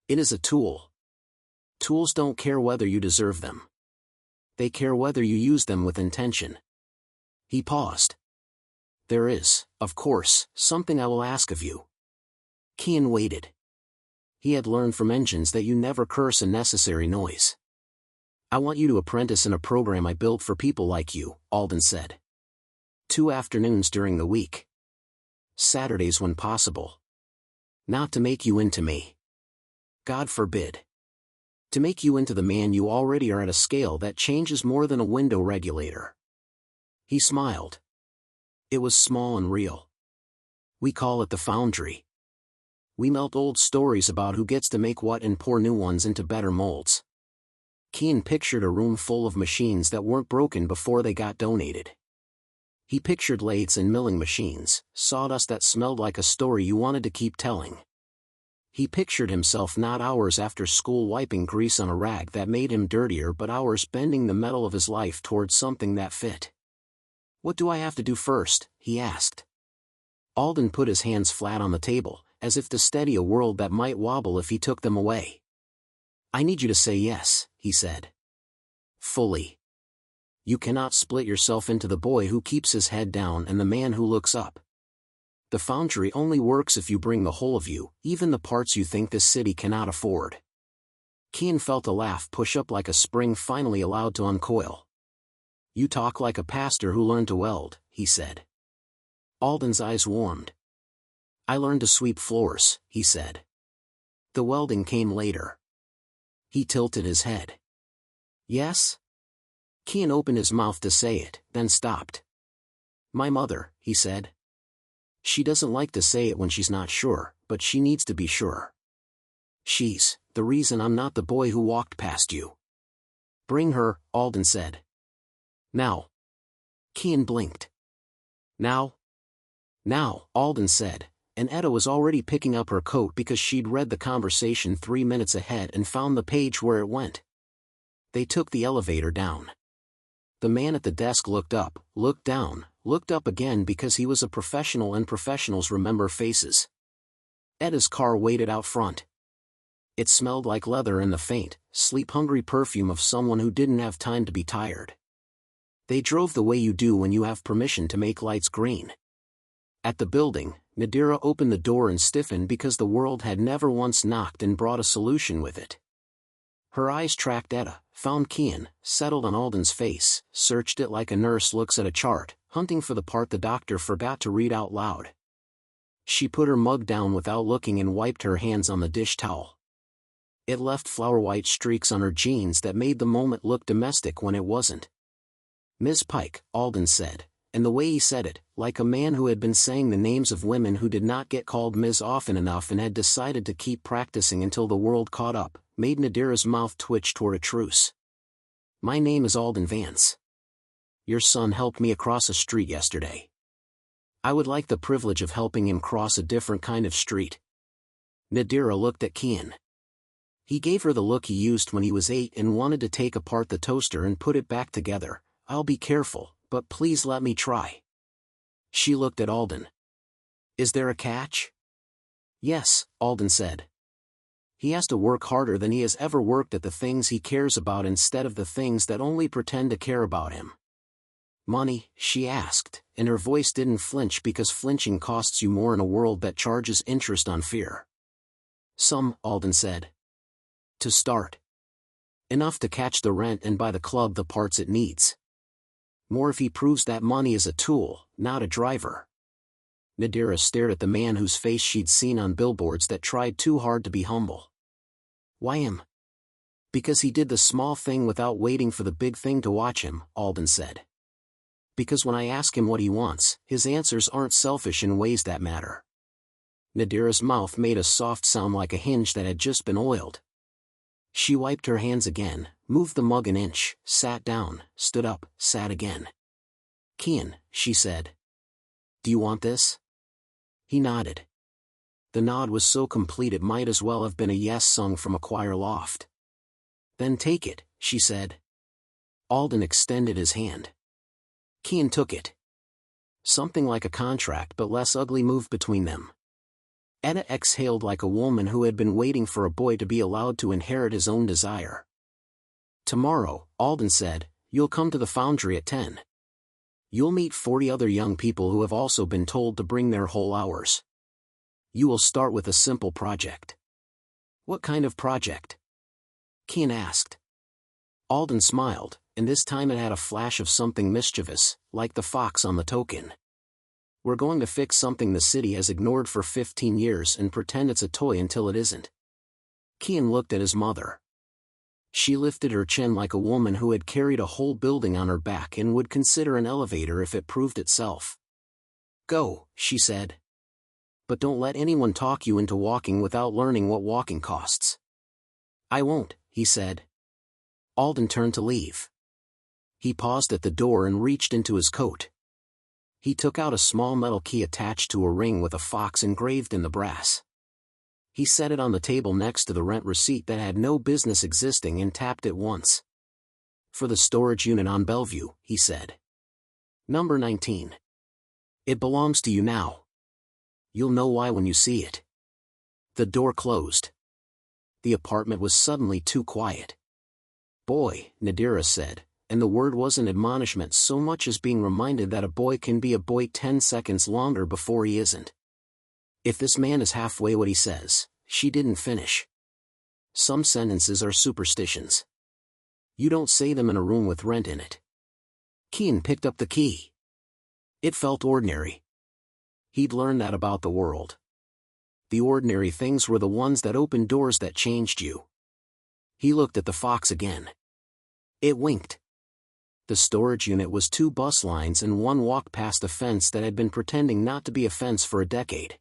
It is a tool. Tools don't care whether you deserve them. They care whether you use them with intention." He paused. "There is, of course, something I will ask of you." Kean waited. He had learned from engines that you never curse a necessary noise. "I want you to apprentice in a program I built for people like you," Alden said. 2 afternoons during the week. Saturdays when possible. Not to make you into me. God forbid. To make you into the man you already are at a scale that changes more than a window regulator. He smiled. It was small and real. "We call it the Foundry." We melt old stories about who gets to make what and pour new ones into better molds. Keane pictured a room full of machines that weren't broken before they got donated. He pictured lathes and milling machines, sawdust that smelled like a story you wanted to keep telling. He pictured himself not hours after school wiping grease on a rag that made him dirtier but hours bending the metal of his life towards something that fit. "What do I have to do first?" he asked. Alden put his hands flat on the table, as if to steady a world that might wobble if he took them away. "I need you to say yes," he said. "Fully. You cannot split yourself into the boy who keeps his head down and the man who looks up. The foundry only works if you bring the whole of you, even the parts you think this city cannot afford." Keane felt a laugh push up like a spring finally allowed to uncoil. "You talk like a pastor who learned to weld," he said. Alden's eyes warmed. "I learned to sweep floors," he said. "The welding came later." He tilted his head. "Yes?" Keane opened his mouth to say it, then stopped. "My mother," he said. "She doesn't like to say it when she's not sure, but she needs to be sure. She's the reason I'm not the boy who walked past you." "Bring her," Alden said. "Now." Keane blinked. "Now?" "Now," Alden said, and Etta was already picking up her coat because she'd read the conversation 3 minutes ahead and found the page where it went. They took the elevator down. The man at the desk looked up, looked down, looked up again because he was a professional and professionals remember faces. Etta's car waited out front. It smelled like leather and the faint, sleep-hungry perfume of someone who didn't have time to be tired. They drove the way you do when you have permission to make lights green. At the building, Nadira opened the door and stiffened because the world had never once knocked and brought a solution with it. Her eyes tracked Etta, found Keane, settled on Alden's face, searched it like a nurse looks at a chart, hunting for the part the doctor forgot to read out loud. She put her mug down without looking and wiped her hands on the dish towel. It left flower-white streaks on her jeans that made the moment look domestic when it wasn't. "Ms. Pike," Alden said, and the way he said it, like a man who had been saying the names of women who did not get called Ms. often enough and had decided to keep practicing until the world caught up, made Nadira's mouth twitch toward a truce. "My name is Alden Vance. Your son helped me across a street yesterday. I would like the privilege of helping him cross a different kind of street." Nadira looked at Keane. He gave her the look he used when he was 8 and wanted to take apart the toaster and put it back together. "I'll be careful, but please let me try." She looked at Alden. "Is there a catch?" "Yes," Alden said. "He has to work harder than he has ever worked at the things he cares about instead of the things that only pretend to care about him." "Money?" she asked, and her voice didn't flinch because flinching costs you more in a world that charges interest on fear. "Some," Alden said. "To start. Enough to catch the rent and buy the club the parts it needs. More if he proves that money is a tool, not a driver." Nadira stared at the man whose face she'd seen on billboards that tried too hard to be humble. "Why him?" "Because he did the small thing without waiting for the big thing to watch him," Alden said. "Because when I ask him what he wants, his answers aren't selfish in ways that matter." Nadira's mouth made a soft sound like a hinge that had just been oiled. She wiped her hands again, moved the mug an inch, sat down, stood up, sat again. "Keane," she said. "Do you want this?" He nodded. The nod was so complete it might as well have been a yes sung from a choir loft. "Then take it," she said. Alden extended his hand. Keane took it. Something like a contract but less ugly moved between them. Etta exhaled like a woman who had been waiting for a boy to be allowed to inherit his own desire. "Tomorrow," Alden said, "you'll come to the foundry at 10. You'll meet 40 other young people who have also been told to bring their whole hours. You will start with a simple project." "What kind of project?" Keane asked. Alden smiled, and this time it had a flash of something mischievous, like the fox on the token. "We're going to fix something the city has ignored for 15 years and pretend it's a toy until it isn't." Keane looked at his mother. She lifted her chin like a woman who had carried a whole building on her back and would consider an elevator if it proved itself. "Go," she said. But don't let anyone talk you into walking without learning what walking costs. I won't, he said. Alden turned to leave. He paused at the door and reached into his coat. He took out a small metal key attached to a ring with a fox engraved in the brass. He set it on the table next to the rent receipt that had no business existing and tapped it once. For the storage unit on Bellevue, he said. Number 19. It belongs to you now. You'll know why when you see it. The door closed. The apartment was suddenly too quiet. Boy, Nadira said, and the word wasn't admonishment so much as being reminded that a boy can be a boy 10 seconds longer before he isn't. If this man is halfway what he says, she didn't finish. Some sentences are superstitions. You don't say them in a room with rent in it. Keane picked up the key. It felt ordinary. He'd learned that about the world. The ordinary things were the ones that opened doors that changed you. He looked at the fox again. It winked. The storage unit was 2 bus lines and 1 walk past a fence that had been pretending not to be a fence for a decade.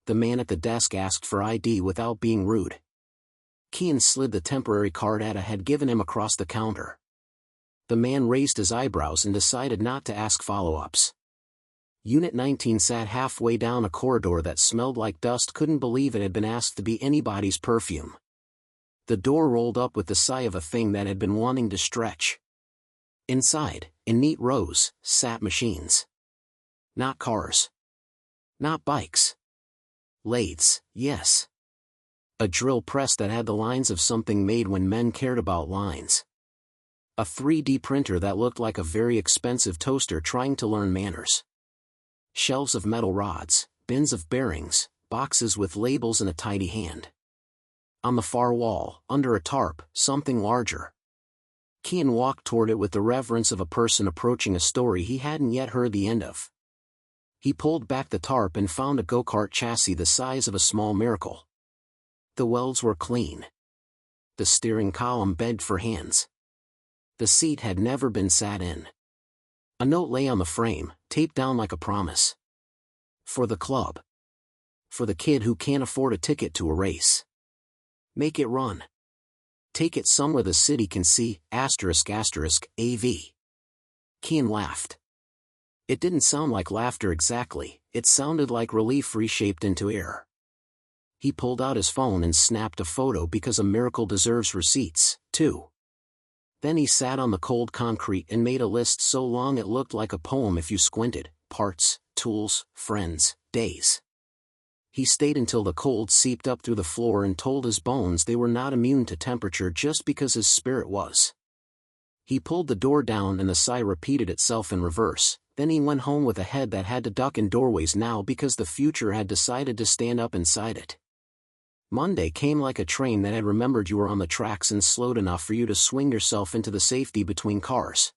The man at the desk asked for ID without being rude. Keane slid the temporary card Ada had given him across the counter. The man raised his eyebrows and decided not to ask follow-ups. Unit 19 sat halfway down a corridor that smelled like dust. Couldn't believe it had been asked to be anybody's perfume. The door rolled up with the sigh of a thing that had been wanting to stretch. Inside, in neat rows, sat machines. Not cars. Not bikes. Lathes, yes. A drill press that had the lines of something made when men cared about lines. A 3D printer that looked like a very expensive toaster trying to learn manners. Shelves of metal rods, bins of bearings, boxes with labels and a tidy hand. On the far wall, under a tarp, something larger. Keane walked toward it with the reverence of a person approaching a story he hadn't yet heard the end of. He pulled back the tarp and found a go-kart chassis the size of a small miracle. The welds were clean. The steering column begged for hands. The seat had never been sat in. A note lay on the frame, taped down like a promise. For the club. For the kid who can't afford a ticket to a race. Make it run. Take it somewhere the city can see, **AV. Keane laughed. It didn't sound like laughter exactly, it sounded like relief reshaped into air. He pulled out his phone and snapped a photo because a miracle deserves receipts, too. Then he sat on the cold concrete and made a list so long it looked like a poem if you squinted: parts, tools, friends, days. He stayed until the cold seeped up through the floor and told his bones they were not immune to temperature just because his spirit was. He pulled the door down and the sigh repeated itself in reverse. Then he went home with a head that had to duck in doorways now because the future had decided to stand up inside it. Monday came like a train that had remembered you were on the tracks and slowed enough for you to swing yourself into the safety between cars.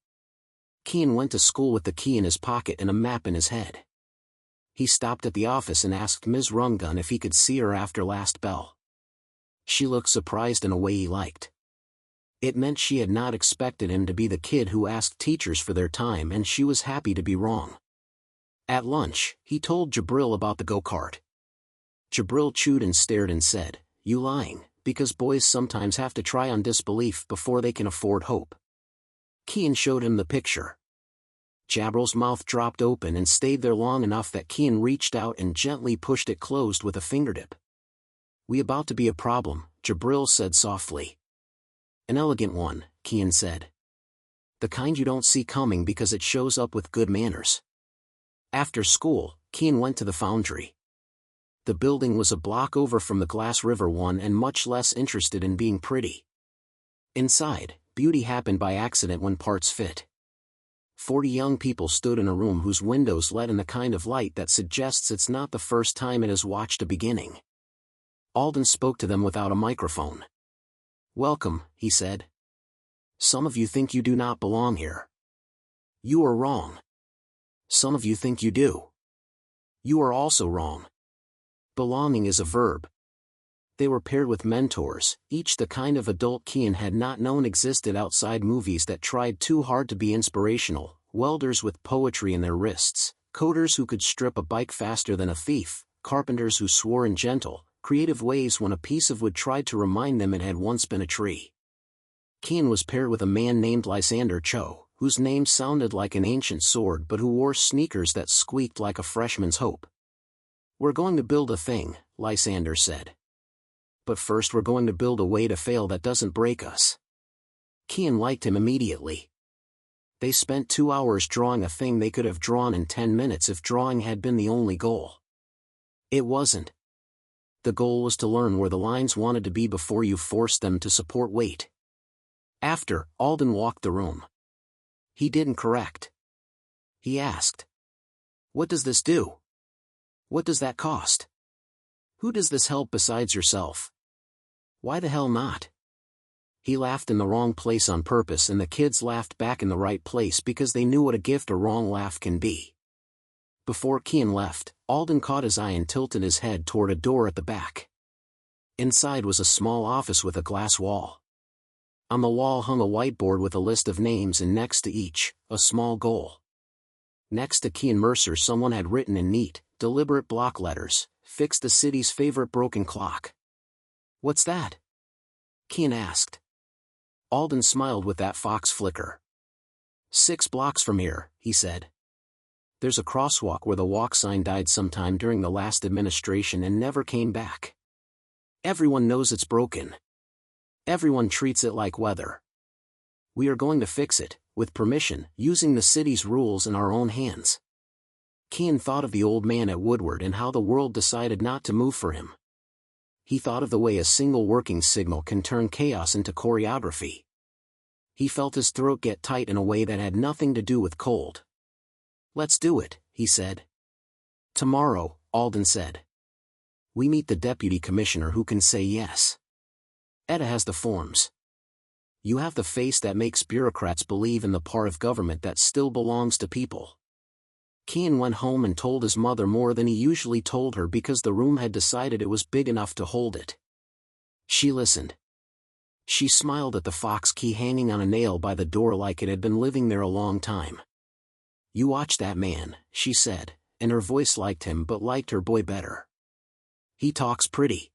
Keane went to school with the key in his pocket and a map in his head. He stopped at the office and asked Ms. Rumgun if he could see her after last bell. She looked surprised in a way he liked. It meant she had not expected him to be the kid who asked teachers for their time, and she was happy to be wrong. At lunch, he told Jabril about the go-kart. Jabril chewed and stared and said, "You lying, because boys sometimes have to try on disbelief before they can afford hope." Keane showed him the picture. Jabril's mouth dropped open and stayed there long enough that Keane reached out and gently pushed it closed with a fingertip. "We about to be a problem," Jabril said softly. "An elegant one," Keane said. "The kind you don't see coming because it shows up with good manners." After school, Keane went to the foundry. The building was a block over from the Glass River one and much less interested in being pretty. Inside, beauty happened by accident when parts fit. 40 young people stood in a room whose windows let in the kind of light that suggests it's not the first time it has watched a beginning. Alden spoke to them without a microphone. "Welcome," he said. "Some of you think you do not belong here. You are wrong. Some of you think you do. You are also wrong. Belonging is a verb." They were paired with mentors, each the kind of adult Keane had not known existed outside movies that tried too hard to be inspirational, welders with poetry in their wrists, coders who could strip a bike faster than a thief, carpenters who swore in gentle, creative ways when a piece of wood tried to remind them it had once been a tree. Kean was paired with a man named Lysander Cho, whose name sounded like an ancient sword but who wore sneakers that squeaked like a freshman's hope. "We're going to build a thing," Lysander said. "But first we're going to build a way to fail that doesn't break us." Kean liked him immediately. They spent 2 hours drawing a thing they could have drawn in 10 minutes if drawing had been the only goal. It wasn't. The goal was to learn where the lines wanted to be before you forced them to support weight. After, Alden walked the room. He didn't correct. He asked, "What does this do? What does that cost? Who does this help besides yourself? Why the hell not?" He laughed in the wrong place on purpose and the kids laughed back in the right place because they knew what a gift a wrong laugh can be. Before Kean left, Alden caught his eye and tilted his head toward a door at the back. Inside was a small office with a glass wall. On the wall hung a whiteboard with a list of names and next to each, a small goal. Next to Kean Mercer someone had written in neat, deliberate block letters, "Fix the city's favorite broken clock." "What's that?" Kean asked. Alden smiled with that fox flicker. 6 blocks from here," he said. "There's a crosswalk where the walk sign died sometime during the last administration and never came back. Everyone knows it's broken. Everyone treats it like weather. We are going to fix it, with permission, using the city's rules in our own hands." Kean thought of the old man at Woodward and how the world decided not to move for him. He thought of the way a single working signal can turn chaos into choreography. He felt his throat get tight in a way that had nothing to do with cold. "Let's do it," he said. "Tomorrow," Alden said. "We meet the deputy commissioner who can say yes. Etta has the forms. You have the face that makes bureaucrats believe in the part of government that still belongs to people." Kean went home and told his mother more than he usually told her because the room had decided it was big enough to hold it. She listened. She smiled at the fox key hanging on a nail by the door like it had been living there a long time. "You watch that man," she said, and her voice liked him but liked her boy better. "He talks pretty.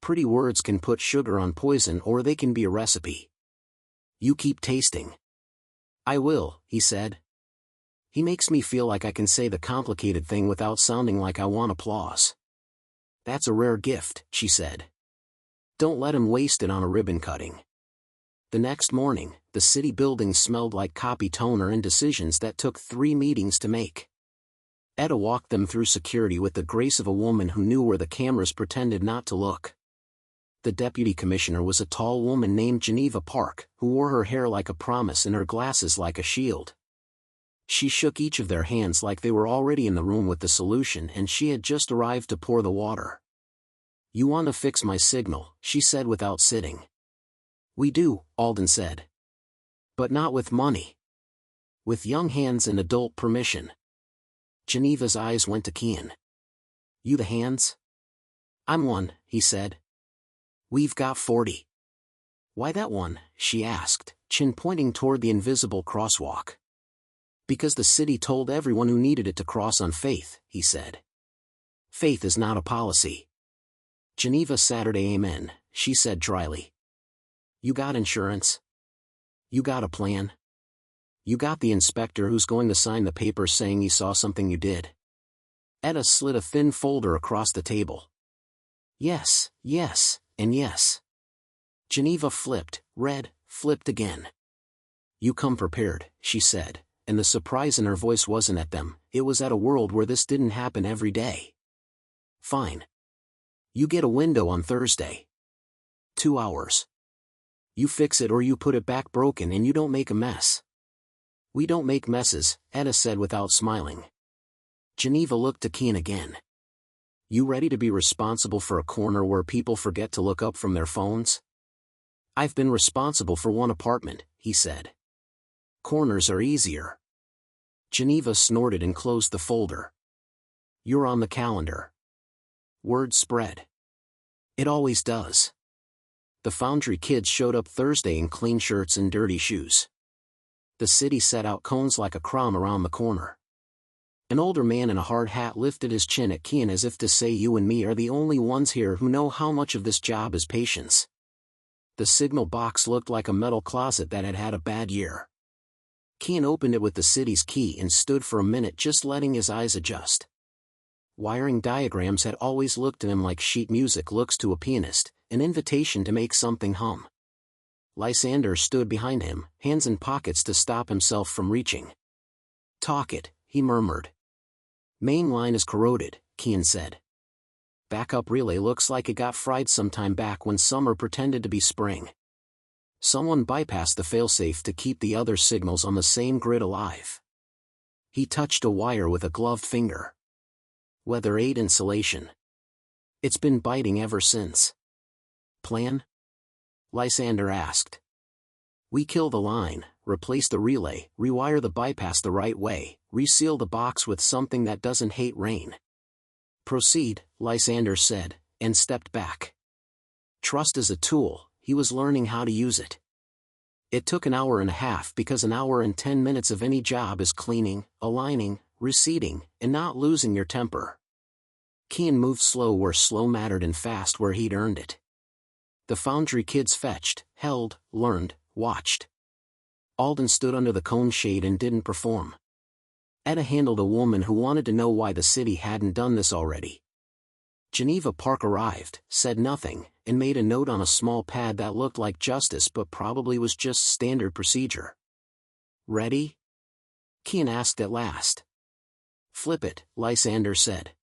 Pretty words can put sugar on poison or they can be a recipe. You keep tasting." "I will," he said. "He makes me feel like I can say the complicated thing without sounding like I want applause." "That's a rare gift," she said. "Don't let him waste it on a ribbon cutting." The next morning, the city building smelled like copy toner and decisions that took 3 meetings to make. Etta walked them through security with the grace of a woman who knew where the cameras pretended not to look. The deputy commissioner was a tall woman named Geneva Park, who wore her hair like a promise and her glasses like a shield. She shook each of their hands like they were already in the room with the solution and she had just arrived to pour the water. "You want to fix my signal," she said without sitting. "We do," Alden said. "But not with money. With young hands and adult permission." Geneva's eyes went to Kean. "You the hands?" "I'm one," he said. "We've got 40. "Why that one?" she asked, chin pointing toward the invisible crosswalk. "Because the city told everyone who needed it to cross on faith," he said. "Faith is not a policy." "Geneva Saturday amen," she said dryly. "You got insurance? You got a plan? You got the inspector who's going to sign the paper saying he saw something you did?" Etta slid a thin folder across the table. "Yes, yes, and yes." Geneva flipped, read, flipped again. "You come prepared," she said, and the surprise in her voice wasn't at them, it was at a world where this didn't happen every day. "Fine. You get a window on Thursday. 2 hours. You fix it or you put it back broken and you don't make a mess." "We don't make messes," Etta said without smiling. Geneva looked to Kean again. "You ready to be responsible for a corner where people forget to look up from their phones?" "I've been responsible for one apartment," he said. "Corners are easier." Geneva snorted and closed the folder. "You're on the calendar." Word spread. It always does. The Foundry kids showed up Thursday in clean shirts and dirty shoes. The city set out cones like a crown around the corner. An older man in a hard hat lifted his chin at Kian as if to say, "You and me are the only ones here who know how much of this job is patience." The signal box looked like a metal closet that had had a bad year. Kian opened it with the city's key and stood for a minute just letting his eyes adjust. Wiring diagrams had always looked to him like sheet music looks to a pianist, an invitation to make something hum. Lysander stood behind him, hands in pockets to stop himself from reaching. "Talk it," he murmured. "Main line is corroded," Kian said. "Backup relay looks like it got fried sometime back when summer pretended to be spring. Someone bypassed the failsafe to keep the other signals on the same grid alive." He touched a wire with a gloved finger. "Weather 8 insulation. It's been biting ever since." "Plan?" Lysander asked. "We kill the line, replace the relay, rewire the bypass the right way, reseal the box with something that doesn't hate rain." "Proceed," Lysander said, and stepped back. Trust is a tool, he was learning how to use it. It took an hour and a half because an hour and 10 minutes of any job is cleaning, aligning, reseating, and not losing your temper. Kian moved slow where slow mattered and fast where he'd earned it. The foundry kids fetched, held, learned, watched. Alden stood under the cone shade and didn't perform. Etta handled a woman who wanted to know why the city hadn't done this already. Geneva Park arrived, said nothing, and made a note on a small pad that looked like justice but probably was just standard procedure. "Ready?" Kian asked at last. "Flip it," Lysander said.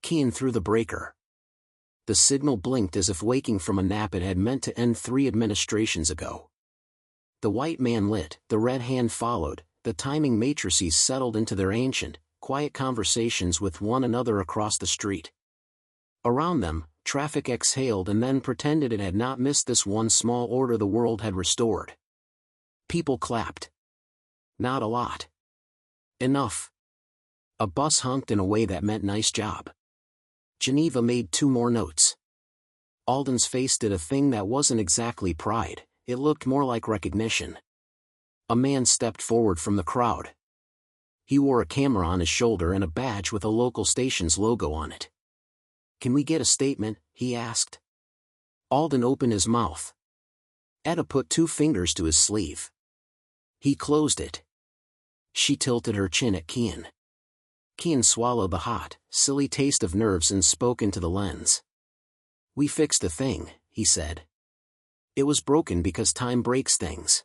Kian threw the breaker. The signal blinked as if waking from a nap it had meant to end 3 administrations ago. The white man lit, the red hand followed, the timing matrices settled into their ancient, quiet conversations with one another across the street. Around them, traffic exhaled and then pretended it had not missed this one small order the world had restored. People clapped. Not a lot. Enough. A bus honked in a way that meant nice job. Geneva made 2 more notes. Alden's face did a thing that wasn't exactly pride, it looked more like recognition. A man stepped forward from the crowd. He wore a camera on his shoulder and a badge with a local station's logo on it. "Can we get a statement?" he asked. Alden opened his mouth. Etta put 2 fingers to his sleeve. He closed it. She tilted her chin at Kian. Kian swallowed the hot, silly taste of nerves and spoke into the lens. "We fixed the thing," he said. "It was broken because time breaks things.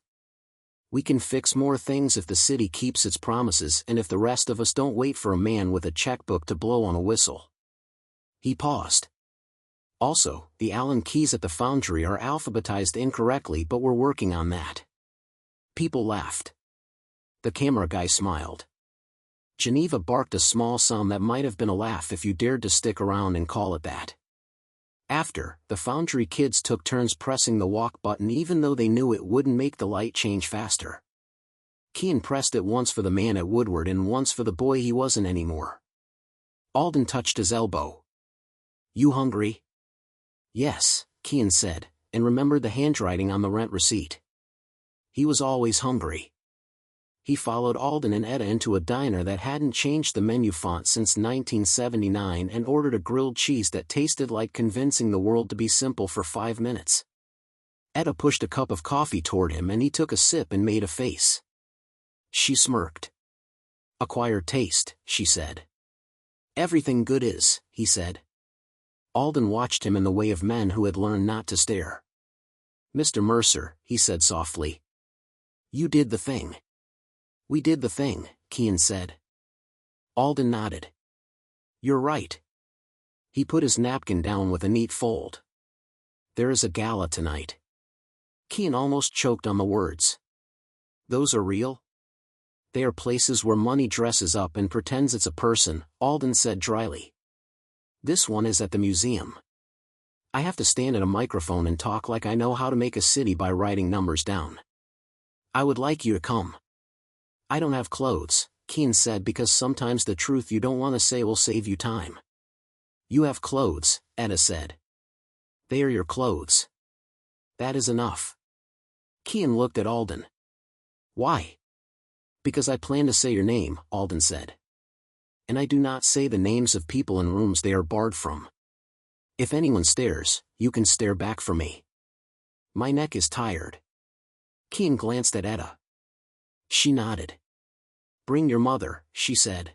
We can fix more things if the city keeps its promises and if the rest of us don't wait for a man with a checkbook to blow on a whistle." He paused. "Also, the Allen keys at the foundry are alphabetized incorrectly, but we're working on that." People laughed. The camera guy smiled. Geneva barked a small sound that might have been a laugh if you dared to stick around and call it that. After, the foundry kids took turns pressing the walk button even though they knew it wouldn't make the light change faster. Kian pressed it once for the man at Woodward and once for the boy he wasn't anymore. Alden touched his elbow. "You hungry?" "Yes," Kian said, and remembered the handwriting on the rent receipt. He was always hungry. He followed Alden and Etta into a diner that hadn't changed the menu font since 1979 and ordered a grilled cheese that tasted like convincing the world to be simple for 5 minutes. Etta pushed a cup of coffee toward him and he took a sip and made a face. She smirked. "Acquired taste," she said. "Everything good is," he said. Alden watched him in the way of men who had learned not to stare. "Mr. Mercer," he said softly. "You did the thing." "We did the thing," Kian said. Alden nodded. "You're right." He put his napkin down with a neat fold. "There is a gala tonight." Kian almost choked on the words. "Those are real?" "They are places where money dresses up and pretends it's a person," Alden said dryly. "This one is at the museum. I have to stand at a microphone and talk like I know how to make a city by writing numbers down. I would like you to come." "I don't have clothes," Kian said, because sometimes the truth you don't want to say will save you time. "You have clothes," Etta said. "They are your clothes." "That is enough." Kian looked at Alden. "Why?" "Because I plan to say your name," Alden said. and I do not say the names of people in rooms they are barred from. If anyone stares, you can stare back for me. My neck is tired. Keen glanced at Etta. She nodded. Bring your mother, she said.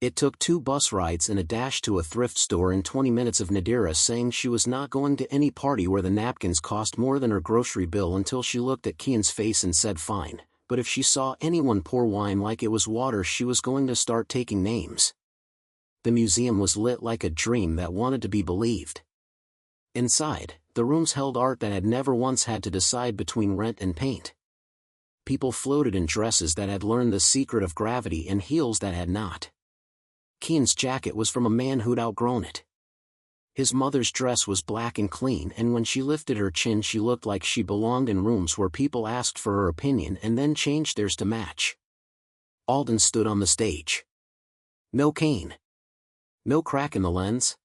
It took 2 bus rides and a dash to a thrift store and 20 minutes of Nadira saying she was not going to any party where the napkins cost more than her grocery bill until she looked at Keen's face and said fine, but if she saw anyone pour wine like it was water she was going to start taking names. The museum was lit like a dream that wanted to be believed. Inside, the rooms held art that had never once had to decide between rent and paint. People floated in dresses that had learned the secret of gravity and heels that had not. Keen's jacket was from a man who'd outgrown it. His mother's dress was black and clean, and when she lifted her chin she looked like she belonged in rooms where people asked for her opinion and then changed theirs to match. Alden stood on the stage. No cane. No crack in the lens.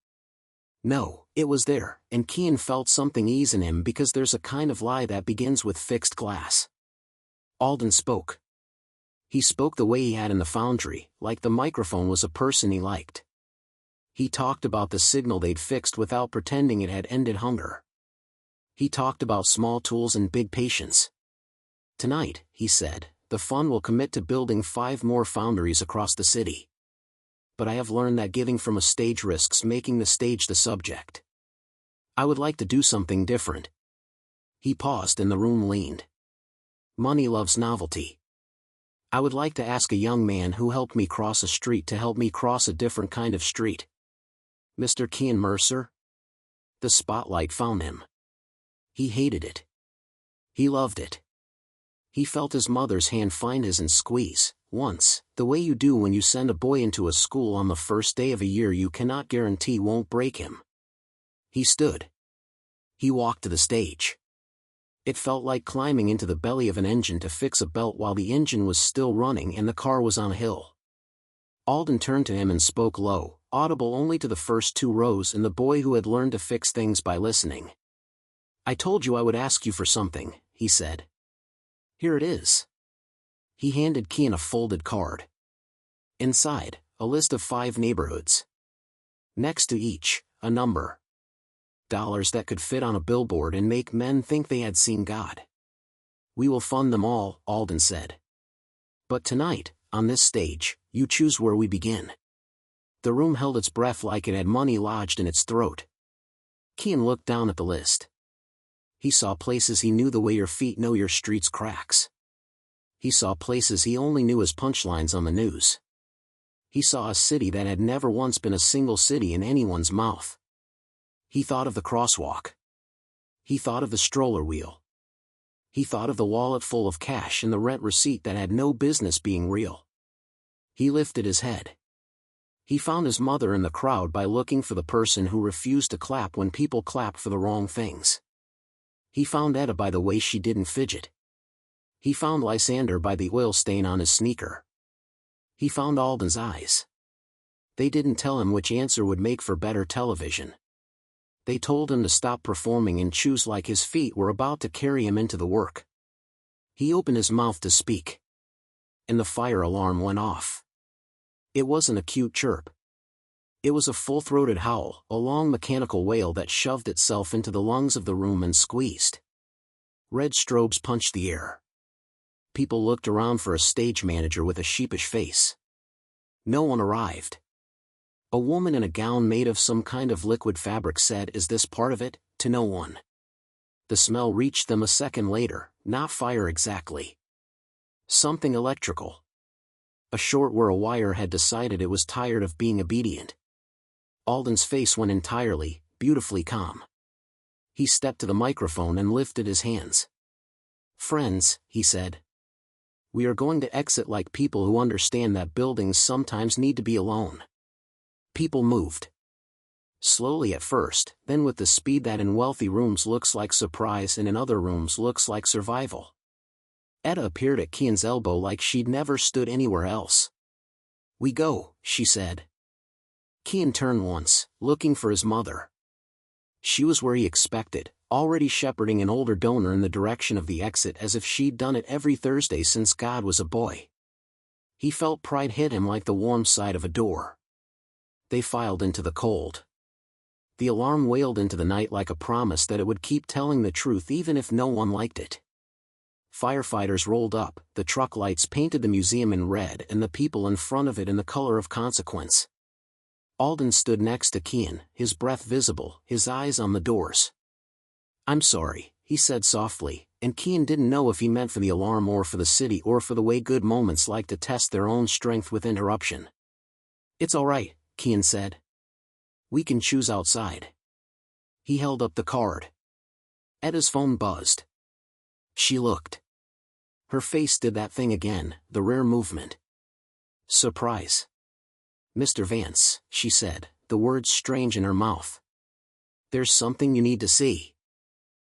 No, it was there, and Keen felt something ease in him because there's a kind of lie that begins with fixed glass. Alden spoke. He spoke the way he had in the foundry, like the microphone was a person he liked. He talked about the signal they'd fixed without pretending it had ended hunger. He talked about small tools and big patience. Tonight, he said, the fund will commit to building 5 more foundries across the city. But I have learned that giving from a stage risks making the stage the subject. I would like to do something different. He paused and the room leaned. Money loves novelty. I would like to ask a young man who helped me cross a street to help me cross a different kind of street. Mr. Keen Mercer? The spotlight found him. He hated it. He loved it. He felt his mother's hand find his and squeeze, once, the way you do when you send a boy into a school on the first day of a year you cannot guarantee won't break him. He stood. He walked to the stage. It felt like climbing into the belly of an engine to fix a belt while the engine was still running and the car was on a hill. Alden turned to him and spoke low, audible only to the first 2 rows and the boy who had learned to fix things by listening. I told you I would ask you for something, he said. Here it is. He handed Keen a folded card. Inside, a list of 5 neighborhoods. Next to each, a number. Dollars that could fit on a billboard and make men think they had seen God. We will fund them all, Alden said. But tonight, on this stage, you choose where we begin. The room held its breath like it had money lodged in its throat. Keen looked down at the list. He saw places he knew the way your feet know your street's cracks. He saw places he only knew as punchlines on the news. He saw a city that had never once been a single city in anyone's mouth. He thought of the crosswalk. He thought of the stroller wheel. He thought of the wallet full of cash and the rent receipt that had no business being real. He lifted his head. He found his mother in the crowd by looking for the person who refused to clap when people clapped for the wrong things. He found Etta by the way she didn't fidget. He found Lysander by the oil stain on his sneaker. He found Alden's eyes. They didn't tell him which answer would make for better television. They told him to stop performing and choose like his feet were about to carry him into the work. He opened his mouth to speak. And the fire alarm went off. It wasn't a cute chirp. It was a full-throated howl, a long mechanical wail that shoved itself into the lungs of the room and squeezed. Red strobes punched the air. People looked around for a stage manager with a sheepish face. No one arrived. A woman in a gown made of some kind of liquid fabric said, "Is this part of it?" to no one. The smell reached them a second later, not fire exactly. Something electrical. A short where a wire had decided it was tired of being obedient. Alden's face went entirely, beautifully calm. He stepped to the microphone and lifted his hands. "Friends," he said. "We are going to exit like people who understand that buildings sometimes need to be alone." People moved. Slowly at first, then with the speed that in wealthy rooms looks like surprise and in other rooms looks like survival. Etta appeared at Keen's elbow like she'd never stood anywhere else. "We go," she said. Keen turned once, looking for his mother. She was where he expected, already shepherding an older donor in the direction of the exit as if she'd done it every Thursday since God was a boy. He felt pride hit him like the warm side of a door. They filed into the cold. The alarm wailed into the night like a promise that it would keep telling the truth even if no one liked it. Firefighters rolled up, the truck lights painted the museum in red and the people in front of it in the color of consequence. Alden stood next to Cian, his breath visible, his eyes on the doors. "I'm sorry," he said softly, and Cian didn't know if he meant for the alarm or for the city or for the way good moments like to test their own strength with interruption. "It's all right," Cian said. "We can choose outside." He held up the card. Etta's phone buzzed. She looked. Her face did that thing again, the rare movement. "Surprise." "Mr. Vance," she said, the words strange in her mouth. "There's something you need to see."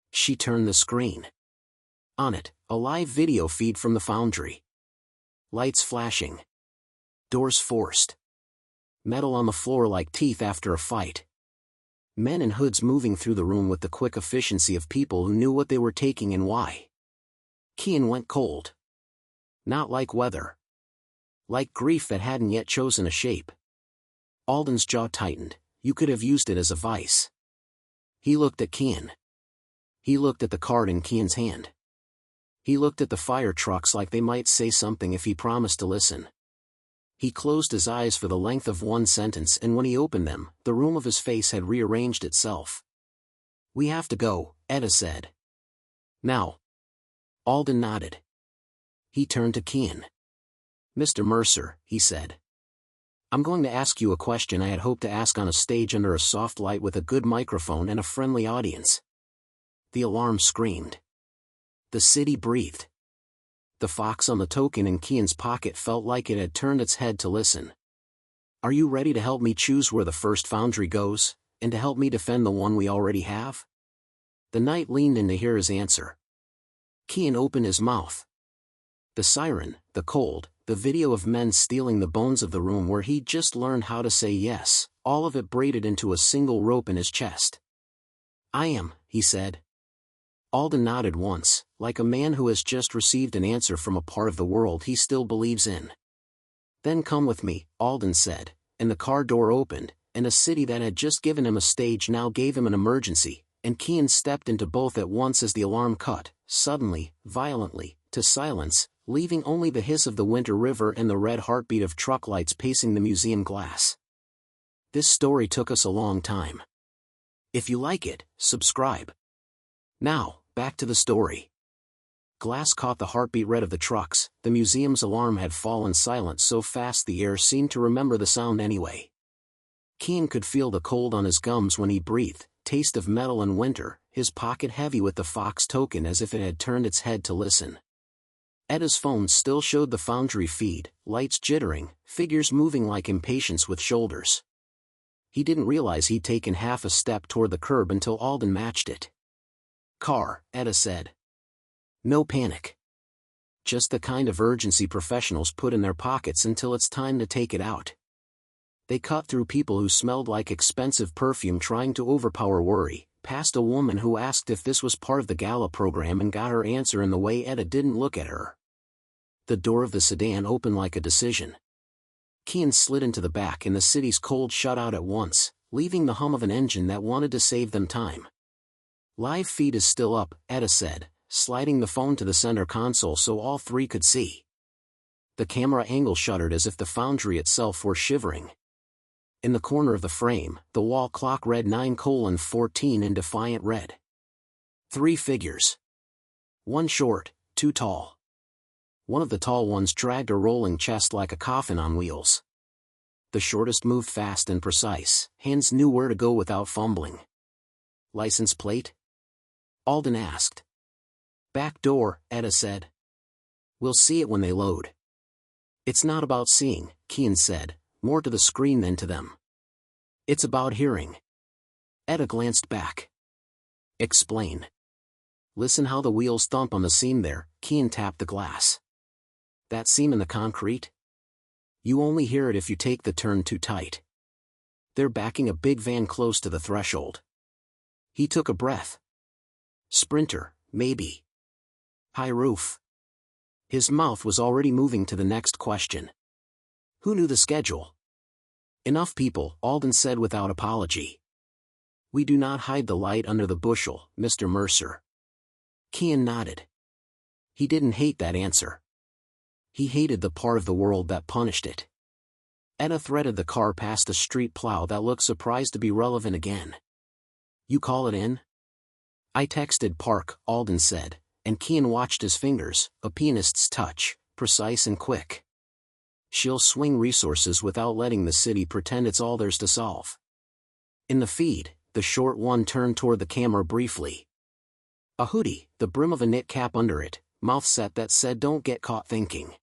She turned the screen. On it, a live video feed from the foundry. Lights flashing. Doors forced. Metal on the floor like teeth after a fight. Men in hoods moving through the room with the quick efficiency of people who knew what they were taking and why. Cian went cold. Not like weather. Like grief that hadn't yet chosen a shape. Alden's jaw tightened. You could have used it as a vice. He looked at Cian. He looked at the card in Cian's hand. He looked at the fire trucks like they might say something if he promised to listen. He closed his eyes for the length of one sentence, and when he opened them, the room of his face had rearranged itself. "We have to go," Etta said. "Now." Alden nodded. He turned to Cian. "Mr. Mercer," he said. "I'm going to ask you a question I had hoped to ask on a stage under a soft light with a good microphone and a friendly audience." The alarm screamed. The city breathed. The fox on the token in Cian's pocket felt like it had turned its head to listen. "Are you ready to help me choose where the first foundry goes, and to help me defend the one we already have?" The knight leaned in to hear his answer. Cian opened his mouth. The siren, the cold, the video of men stealing the bones of the room where he'd just learned how to say yes, all of it braided into a single rope in his chest. "I am," he said. Alden nodded once, like a man who has just received an answer from a part of the world he still believes in. "Then come with me," Alden said, and the car door opened, and a city that had just given him a stage now gave him an emergency, and Cian stepped into both at once as the alarm cut, suddenly, violently, to silence, leaving only the hiss of the winter river and the red heartbeat of truck lights pacing the museum glass. This story took us a long time. If you like it, subscribe. Now, back to the story. Glass caught the heartbeat red of the trucks. The museum's alarm had fallen silent so fast the air seemed to remember the sound anyway. Cian could feel the cold on his gums when he breathed, taste of metal and winter, his pocket heavy with the fox token as if it had turned its head to listen. Etta's phone still showed the foundry feed, lights jittering, figures moving like impatience with shoulders. He didn't realize he'd taken half a step toward the curb until Alden matched it. "Car," Etta said. "No panic. Just the kind of urgency professionals put in their pockets until it's time to take it out." They cut through people who smelled like expensive perfume trying to overpower worry, past a woman who asked if this was part of the gala program and got her answer in the way Etta didn't look at her. The door of the sedan opened like a decision. Cian slid into the back and the city's cold shut out at once, leaving the hum of an engine that wanted to save them time. "Live feed is still up," Etta said, sliding the phone to the center console so all three could see. The camera angle shuddered as if the foundry itself were shivering. In the corner of the frame, the wall clock read 9:14 in defiant red. 3 figures. One short, 2 tall. One of the tall ones dragged a rolling chest like a coffin on wheels. The shortest moved fast and precise, hands knew where to go without fumbling. "License plate?" Alden asked. "Back door," Etta said. "We'll see it when they load." "It's not about seeing," Cian said, more to the screen than to them. "It's about hearing." Etta glanced back. "Explain." "Listen how the wheels thump on the seam there," Cian tapped the glass. "That seam in the concrete? You only hear it if you take the turn too tight. They're backing a big van close to the threshold." He took a breath. "Sprinter, maybe. High roof." His mouth was already moving to the next question. Who knew the schedule? Enough people, Alden said without apology. We do not hide the light under the bushel, Mr. Mercer. Kean nodded. He didn't hate that answer. He hated the part of the world that punished it. Etta threaded the car past a street plow that looked surprised to be relevant again. You call it in? I texted Park, Alden said, and Kean watched his fingers, a pianist's touch, precise and quick. She'll swing resources without letting the city pretend it's all there's to solve. In the feed, the short one turned toward the camera briefly. A hoodie, the brim of a knit cap under it, mouth set that said don't get caught thinking.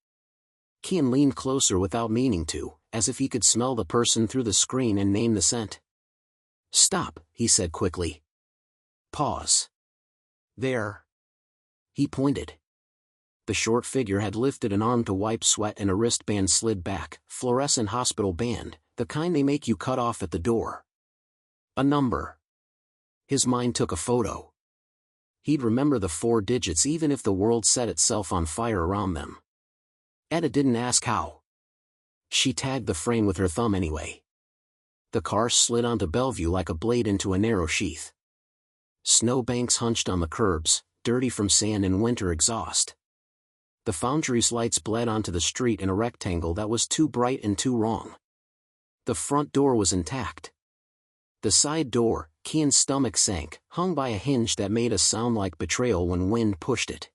Kean leaned closer without meaning to, as if he could smell the person through the screen and name the scent. Stop, he said quickly. Pause. There. He pointed. The short figure had lifted an arm to wipe sweat and a wristband slid back, fluorescent hospital band, the kind they make you cut off at the door. A number. His mind took a photo. He'd remember the 4 digits even if the world set itself on fire around them. Etta didn't ask how. She tagged the frame with her thumb anyway. The car slid onto Bellevue like a blade into a narrow sheath. Snowbanks hunched on the curbs, dirty from sand and winter exhaust. The foundry's lights bled onto the street in a rectangle that was too bright and too wrong. The front door was intact. The side door, Kean's stomach sank, hung by a hinge that made a sound like betrayal when wind pushed it.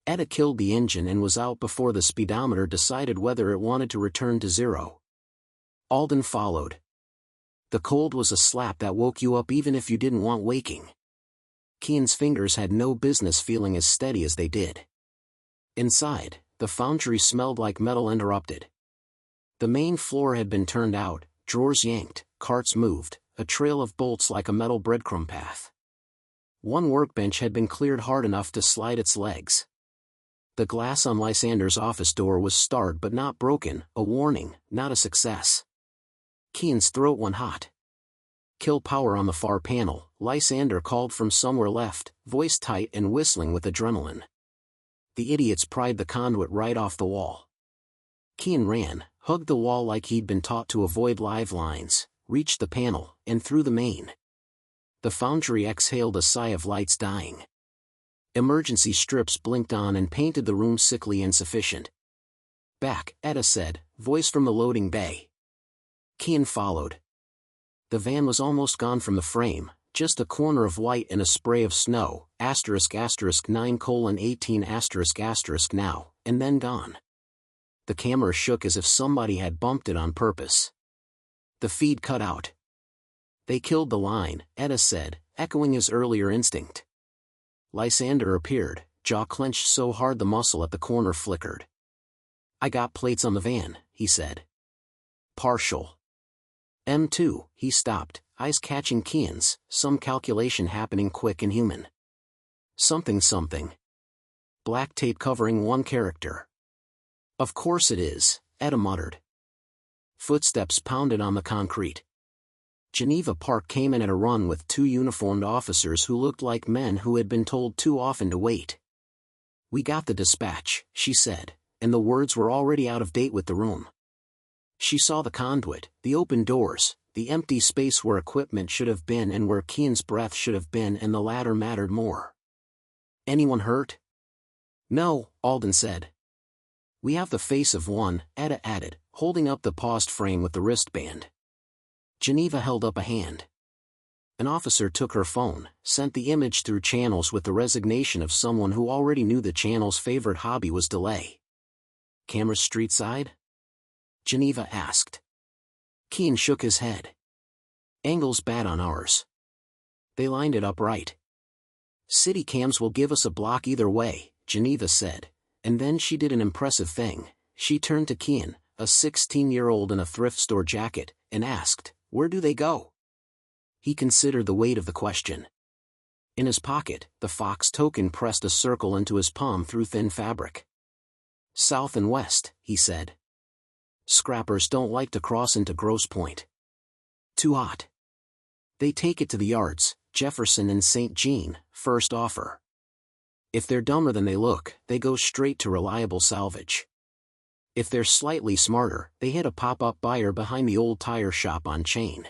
Etta killed the engine and was out before the speedometer decided whether it wanted to return to 0. Alden followed. The cold was a slap that woke you up even if you didn't want waking. Kean's fingers had no business feeling as steady as they did. Inside, the foundry smelled like metal and erupted. The main floor had been turned out, drawers yanked, carts moved, a trail of bolts like a metal breadcrumb path. One workbench had been cleared hard enough to slide its legs. The glass on Lysander's office door was starred but not broken, a warning, not a success. Kean's throat went hot. Kill power on the far panel, Lysander called from somewhere left, voice tight and whistling with adrenaline. The idiots pried the conduit right off the wall. Kean ran, hugged the wall like he'd been taught to avoid live lines, reached the panel, and through the main. The foundry exhaled a sigh of lights dying. Emergency strips blinked on and painted the room sickly insufficient. Back, Etta said, voice from the loading bay. Kean followed. The van was almost gone from the frame, just a corner of white and a spray of snow, **** 9:18*** now, and then gone. The camera shook as if somebody had bumped it on purpose. The feed cut out. They killed the line, Etta said, echoing his earlier instinct. Lysander appeared, jaw clenched so hard the muscle at the corner flickered. I got plates on the van, he said. Partial. M2, he stopped, eyes catching Kean's, some calculation happening quick and human. Something. Black tape covering one character. Of course it is, Etta muttered. Footsteps pounded on the concrete. Geneva Park came in at a run with 2 uniformed officers who looked like men who had been told too often to wait. We got the dispatch, she said, and the words were already out of date with the room. She saw the conduit, the open doors, the empty space where equipment should have been and where Kean's breath should have been, and the latter mattered more. Anyone hurt? No, Alden said. We have the face of one, Etta added, holding up the paused frame with the wristband. Geneva held up a hand. An officer took her phone, sent the image through channels with the resignation of someone who already knew the channel's favorite hobby was delay. Cameras street side? Geneva asked. Kean shook his head. Angle's bad on ours. They lined it up right. City cams will give us a block either way, Geneva said, and then she did an impressive thing. She turned to Kean, a 16-year-old in a thrift store jacket, and asked, where do they go? He considered the weight of the question. In his pocket, the Fox token pressed a circle into his palm through thin fabric. South and west, he said. Scrappers don't like to cross into Grosse Pointe. Too hot. They take it to the yards, Jefferson and St. Jean, first offer. If they're dumber than they look, they go straight to reliable salvage. If they're slightly smarter, they hit a pop-up buyer behind the old tire shop on Chain.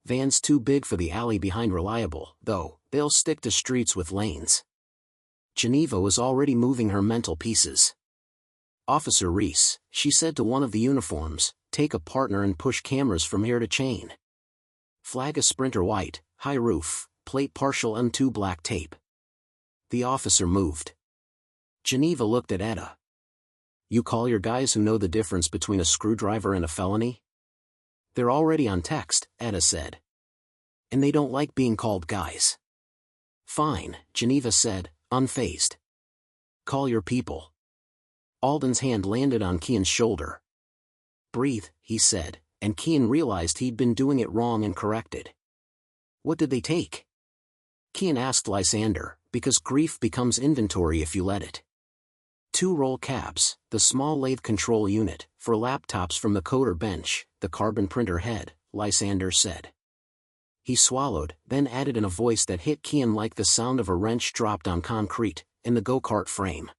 Van's too big for the alley behind Reliable, though. They'll stick to streets with lanes. Geneva was already moving her mental pieces. Officer Reese, she said to one of the uniforms, take a partner and push cameras from here to Chain. Flag a Sprinter white, high roof, plate partial M2 black tape. The officer moved. Geneva looked at Etta. You call your guys who know the difference between a screwdriver and a felony? They're already on text, Etta said. And they don't like being called guys. Fine, Geneva said, unfazed. Call your people. Alden's hand landed on Kian's shoulder. Breathe, he said, and Kian realized he'd been doing it wrong and corrected. What did they take? Kian asked Lysander, because grief becomes inventory if you let it. 2 roll cabs, the small lathe control unit, for laptops from the coder bench, the carbon printer head, Lysander said. He swallowed, then added in a voice that hit Kian like the sound of a wrench dropped on concrete, in the go-kart frame.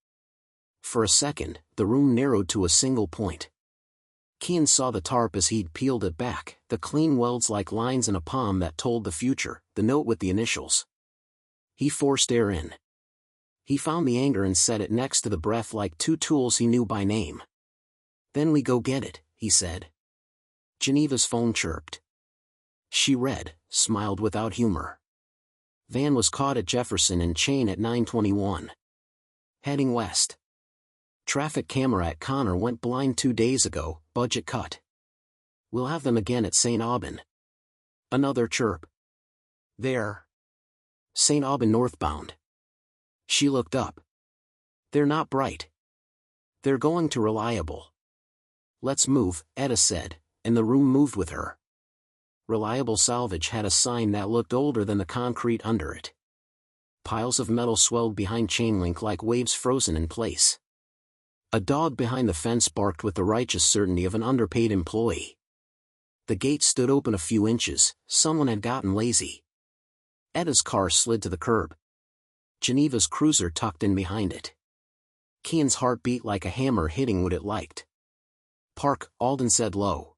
For a second, the room narrowed to a single point. Kian saw the tarp as he'd peeled it back, the clean welds like lines in a palm that told the future, the note with the initials. He forced air in. He found the anger and set it next to the breath like 2 tools he knew by name. Then we go get it, he said. Geneva's phone chirped. She read, smiled without humor. Van was caught at Jefferson and Chain at 9:21. Heading west. Traffic camera at Connor went blind 2 days ago, budget cut. We'll have them again at St. Aubin. Another chirp. There. St. Aubin northbound. She looked up. They're not bright. They're going to Reliable. Let's move, Etta said, and the room moved with her. Reliable Salvage had a sign that looked older than the concrete under it. Piles of metal swelled behind chain link like waves frozen in place. A dog behind the fence barked with the righteous certainty of an underpaid employee. The gate stood open a few inches, someone had gotten lazy. Etta's car slid to the curb. Geneva's cruiser tucked in behind it. Kian's heart beat like a hammer hitting what it liked. Park, Alden said low.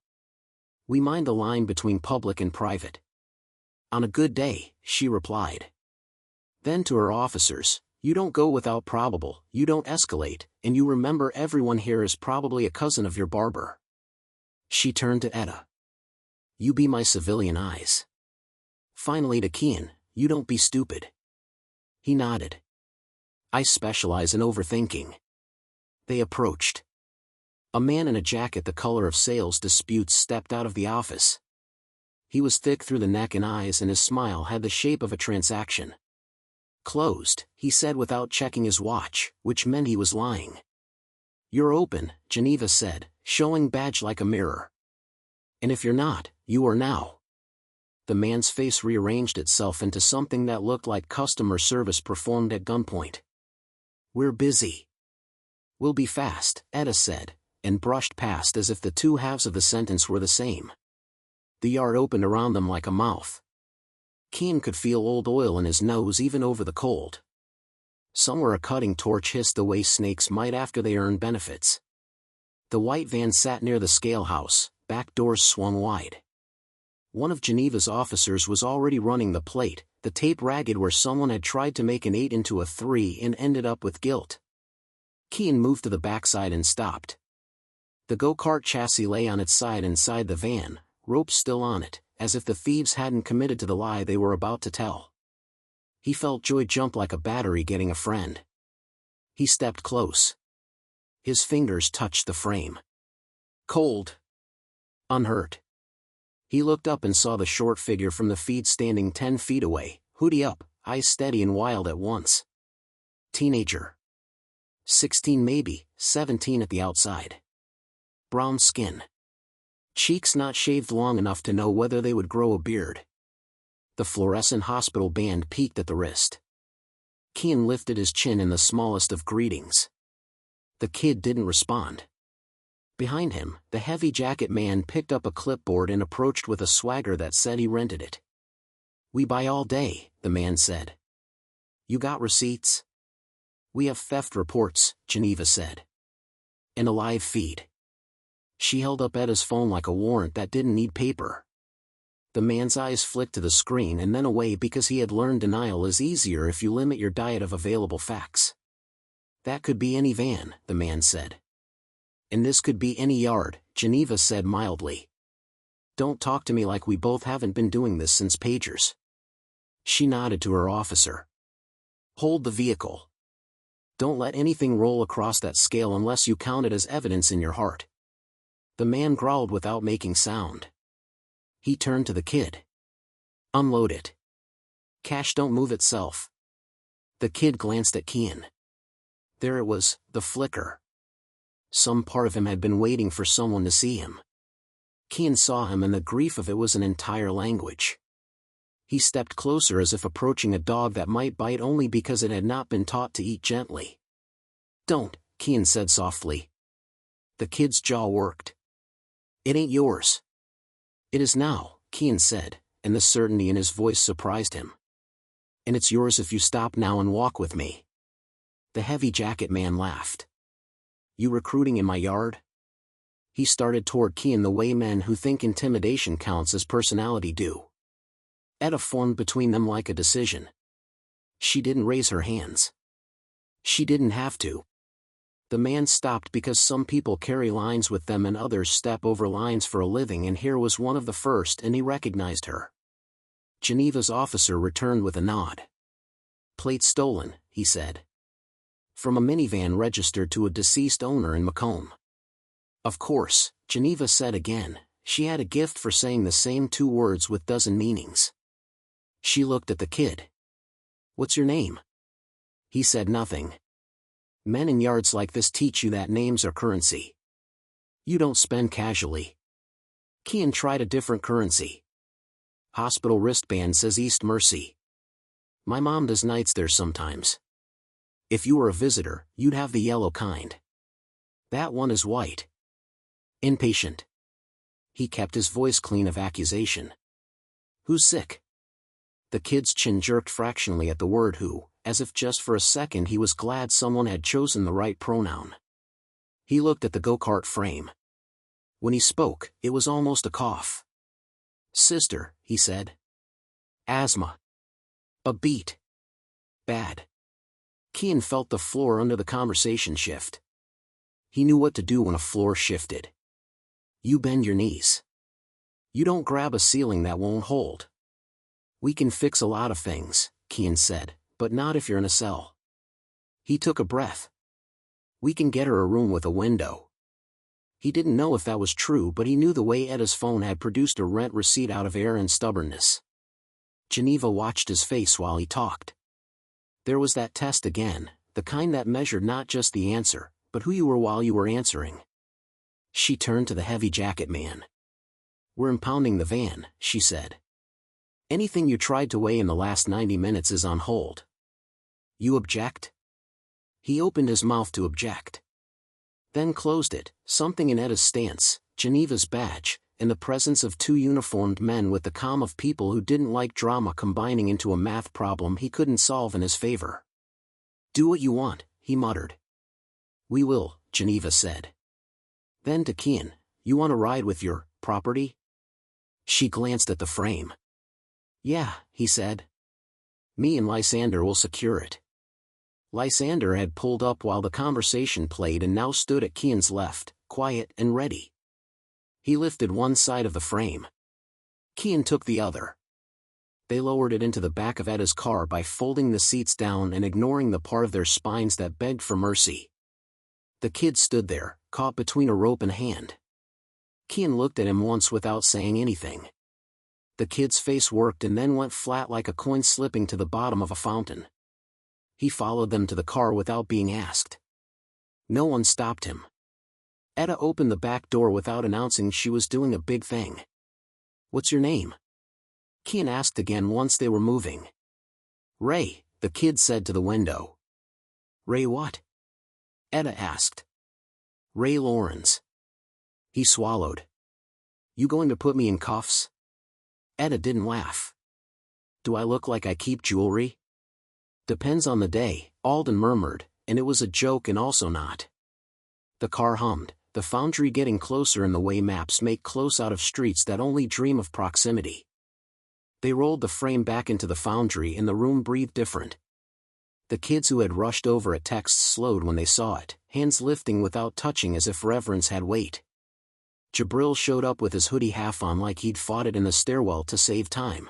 We mind the line between public and private. On a good day, she replied. Then to her officers, you don't go without probable, you don't escalate, and you remember everyone here is probably a cousin of your barber. She turned to Etta. You be my civilian eyes. Finally to Kian, you don't be stupid. He nodded. I specialize in overthinking. They approached. A man in a jacket the color of sales disputes stepped out of the office. He was thick through the neck and eyes and his smile had the shape of a transaction. Closed, he said without checking his watch, which meant he was lying. You're open, Geneva said, showing badge like a mirror. And if you're not, you are now. The man's face rearranged itself into something that looked like customer service performed at gunpoint. We're busy. We'll be fast, Etta said, and brushed past as if the 2 halves of the sentence were the same. The yard opened around them like a mouth. Kian could feel old oil in his nose even over the cold. Somewhere a cutting torch hissed the way snakes might after they earn benefits. The white van sat near the scale house, back doors swung wide. One of Geneva's officers was already running the plate, the tape ragged where someone had tried to make an 8 into a 3 and ended up with guilt. Kian moved to the backside and stopped. The go-kart chassis lay on its side inside the van, ropes still on it, as if the thieves hadn't committed to the lie they were about to tell. He felt joy jump like a battery getting a friend. He stepped close. His fingers touched the frame. Cold. Unhurt. He looked up and saw the short figure from the feed standing 10 feet away, hoodie up, eyes steady and wild at once. Teenager. 16 maybe, 17 at the outside. Brown skin. Cheeks not shaved long enough to know whether they would grow a beard. The fluorescent hospital band peaked at the wrist. Kian lifted his chin in the smallest of greetings. The kid didn't respond. Behind him, the heavy jacket man picked up a clipboard and approached with a swagger that said he rented it. We buy all day, the man said. You got receipts? We have theft reports, Geneva said. and a live feed. She held up Etta's phone like a warrant that didn't need paper. The man's eyes flicked to the screen and then away because he had learned denial is easier if you limit your diet of available facts. That could be any van, the man said. And this could be any yard, Geneva said mildly. Don't talk to me like we both haven't been doing this since pagers. She nodded to her officer. Hold the vehicle. Don't let anything roll across that scale unless you count it as evidence in your heart. The man growled without making sound. He turned to the kid. Unload it. Cash don't move itself. The kid glanced at Kian. There it was, the flicker. Some part of him had been waiting for someone to see him. Kian saw him and the grief of it was an entire language. He stepped closer as if approaching a dog that might bite only because it had not been taught to eat gently. Don't, Kian said softly. The kid's jaw worked. It ain't yours. It is now, Kian said, and the certainty in his voice surprised him. And it's yours if you stop now and walk with me. The heavy jacket man laughed. You recruiting in my yard? He started toward Kian the way men who think intimidation counts as personality do. Etta formed between them like a decision. She didn't raise her hands. She didn't have to. The man stopped because some people carry lines with them and others step over lines for a living, and here was one of the first, and he recognized her. Geneva's officer returned with a nod. Plate stolen, he said. From a minivan registered to a deceased owner in Macomb. Of course, Geneva said again, she had a gift for saying the same two words with dozen meanings. She looked at the kid. What's your name? He said nothing. Men in yards like this teach you that names are currency. You don't spend casually. Kian tried a different currency. Hospital wristband says East Mercy. My mom does nights there sometimes. If you were a visitor, you'd have the yellow kind. That one is white. Inpatient. He kept his voice clean of accusation. Who's sick? The kid's chin jerked fractionally at the word who, as if just for a second he was glad someone had chosen the right pronoun. He looked at the go-kart frame. When he spoke, it was almost a cough. Sister, he said. Asthma. A beat. Bad. Kian felt the floor under the conversation shift. He knew what to do when a floor shifted. You bend your knees. You don't grab a ceiling that won't hold. We can fix a lot of things, Kian said, but not if you're in a cell. He took a breath. We can get her a room with a window. He didn't know if that was true, but he knew the way Etta's phone had produced a rent receipt out of air and stubbornness. Geneva watched his face while he talked. There was that test again, the kind that measured not just the answer, but who you were while you were answering. She turned to the heavy jacket man. We're impounding the van, she said. Anything you tried to weigh in the last 90 minutes is on hold. You object? He opened his mouth to object. Then closed it, something in Etta's stance, Geneva's badge, and the presence of two uniformed men with the calm of people who didn't like drama combining into a math problem he couldn't solve in his favor. Do what you want, he muttered. We will, Geneva said. Then to Kian, you want to ride with your property? She glanced at the frame. Yeah, he said. Me and Lysander will secure it. Lysander had pulled up while the conversation played and now stood at Kian's left, quiet and ready. He lifted one side of the frame. Kian took the other. They lowered it into the back of Etta's car by folding the seats down and ignoring the part of their spines that begged for mercy. The kid stood there, caught between a rope and a hand. Kian looked at him once without saying anything. The kid's face worked and then went flat like a coin slipping to the bottom of a fountain. He followed them to the car without being asked. No one stopped him. Etta opened the back door without announcing she was doing a big thing. What's your name? Kian asked again once they were moving. Ray, the kid said to the window. Ray what? Etta asked. Ray Lawrence. He swallowed. You going to put me in cuffs? Etta didn't laugh. Do I look like I keep jewelry? Depends on the day, Alden murmured, and it was a joke and also not. The car hummed, the foundry getting closer in the way maps make close out of streets that only dream of proximity. They rolled the frame back into the foundry and the room breathed different. The kids who had rushed over at texts slowed when they saw it, hands lifting without touching as if reverence had weight. Jabril showed up with his hoodie half on like he'd fought it in the stairwell to save time.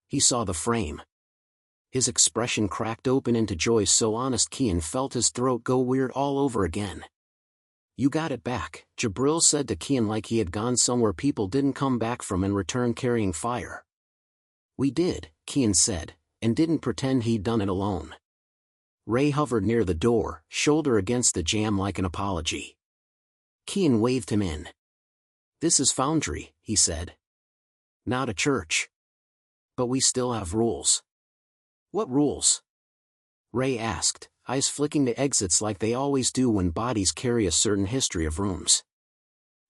He saw the frame. His expression cracked open into joy so honest Kian felt his throat go weird all over again. "You got it back," Jabril said to Kian like he had gone somewhere people didn't come back from and return carrying fire. "We did," Kian said, and didn't pretend he'd done it alone. Ray hovered near the door, shoulder against the jamb like an apology. Kian waved him in. "This is Foundry," he said. "Not a church. But we still have rules." "What rules?" Ray asked, eyes flicking to exits like they always do when bodies carry a certain history of rooms.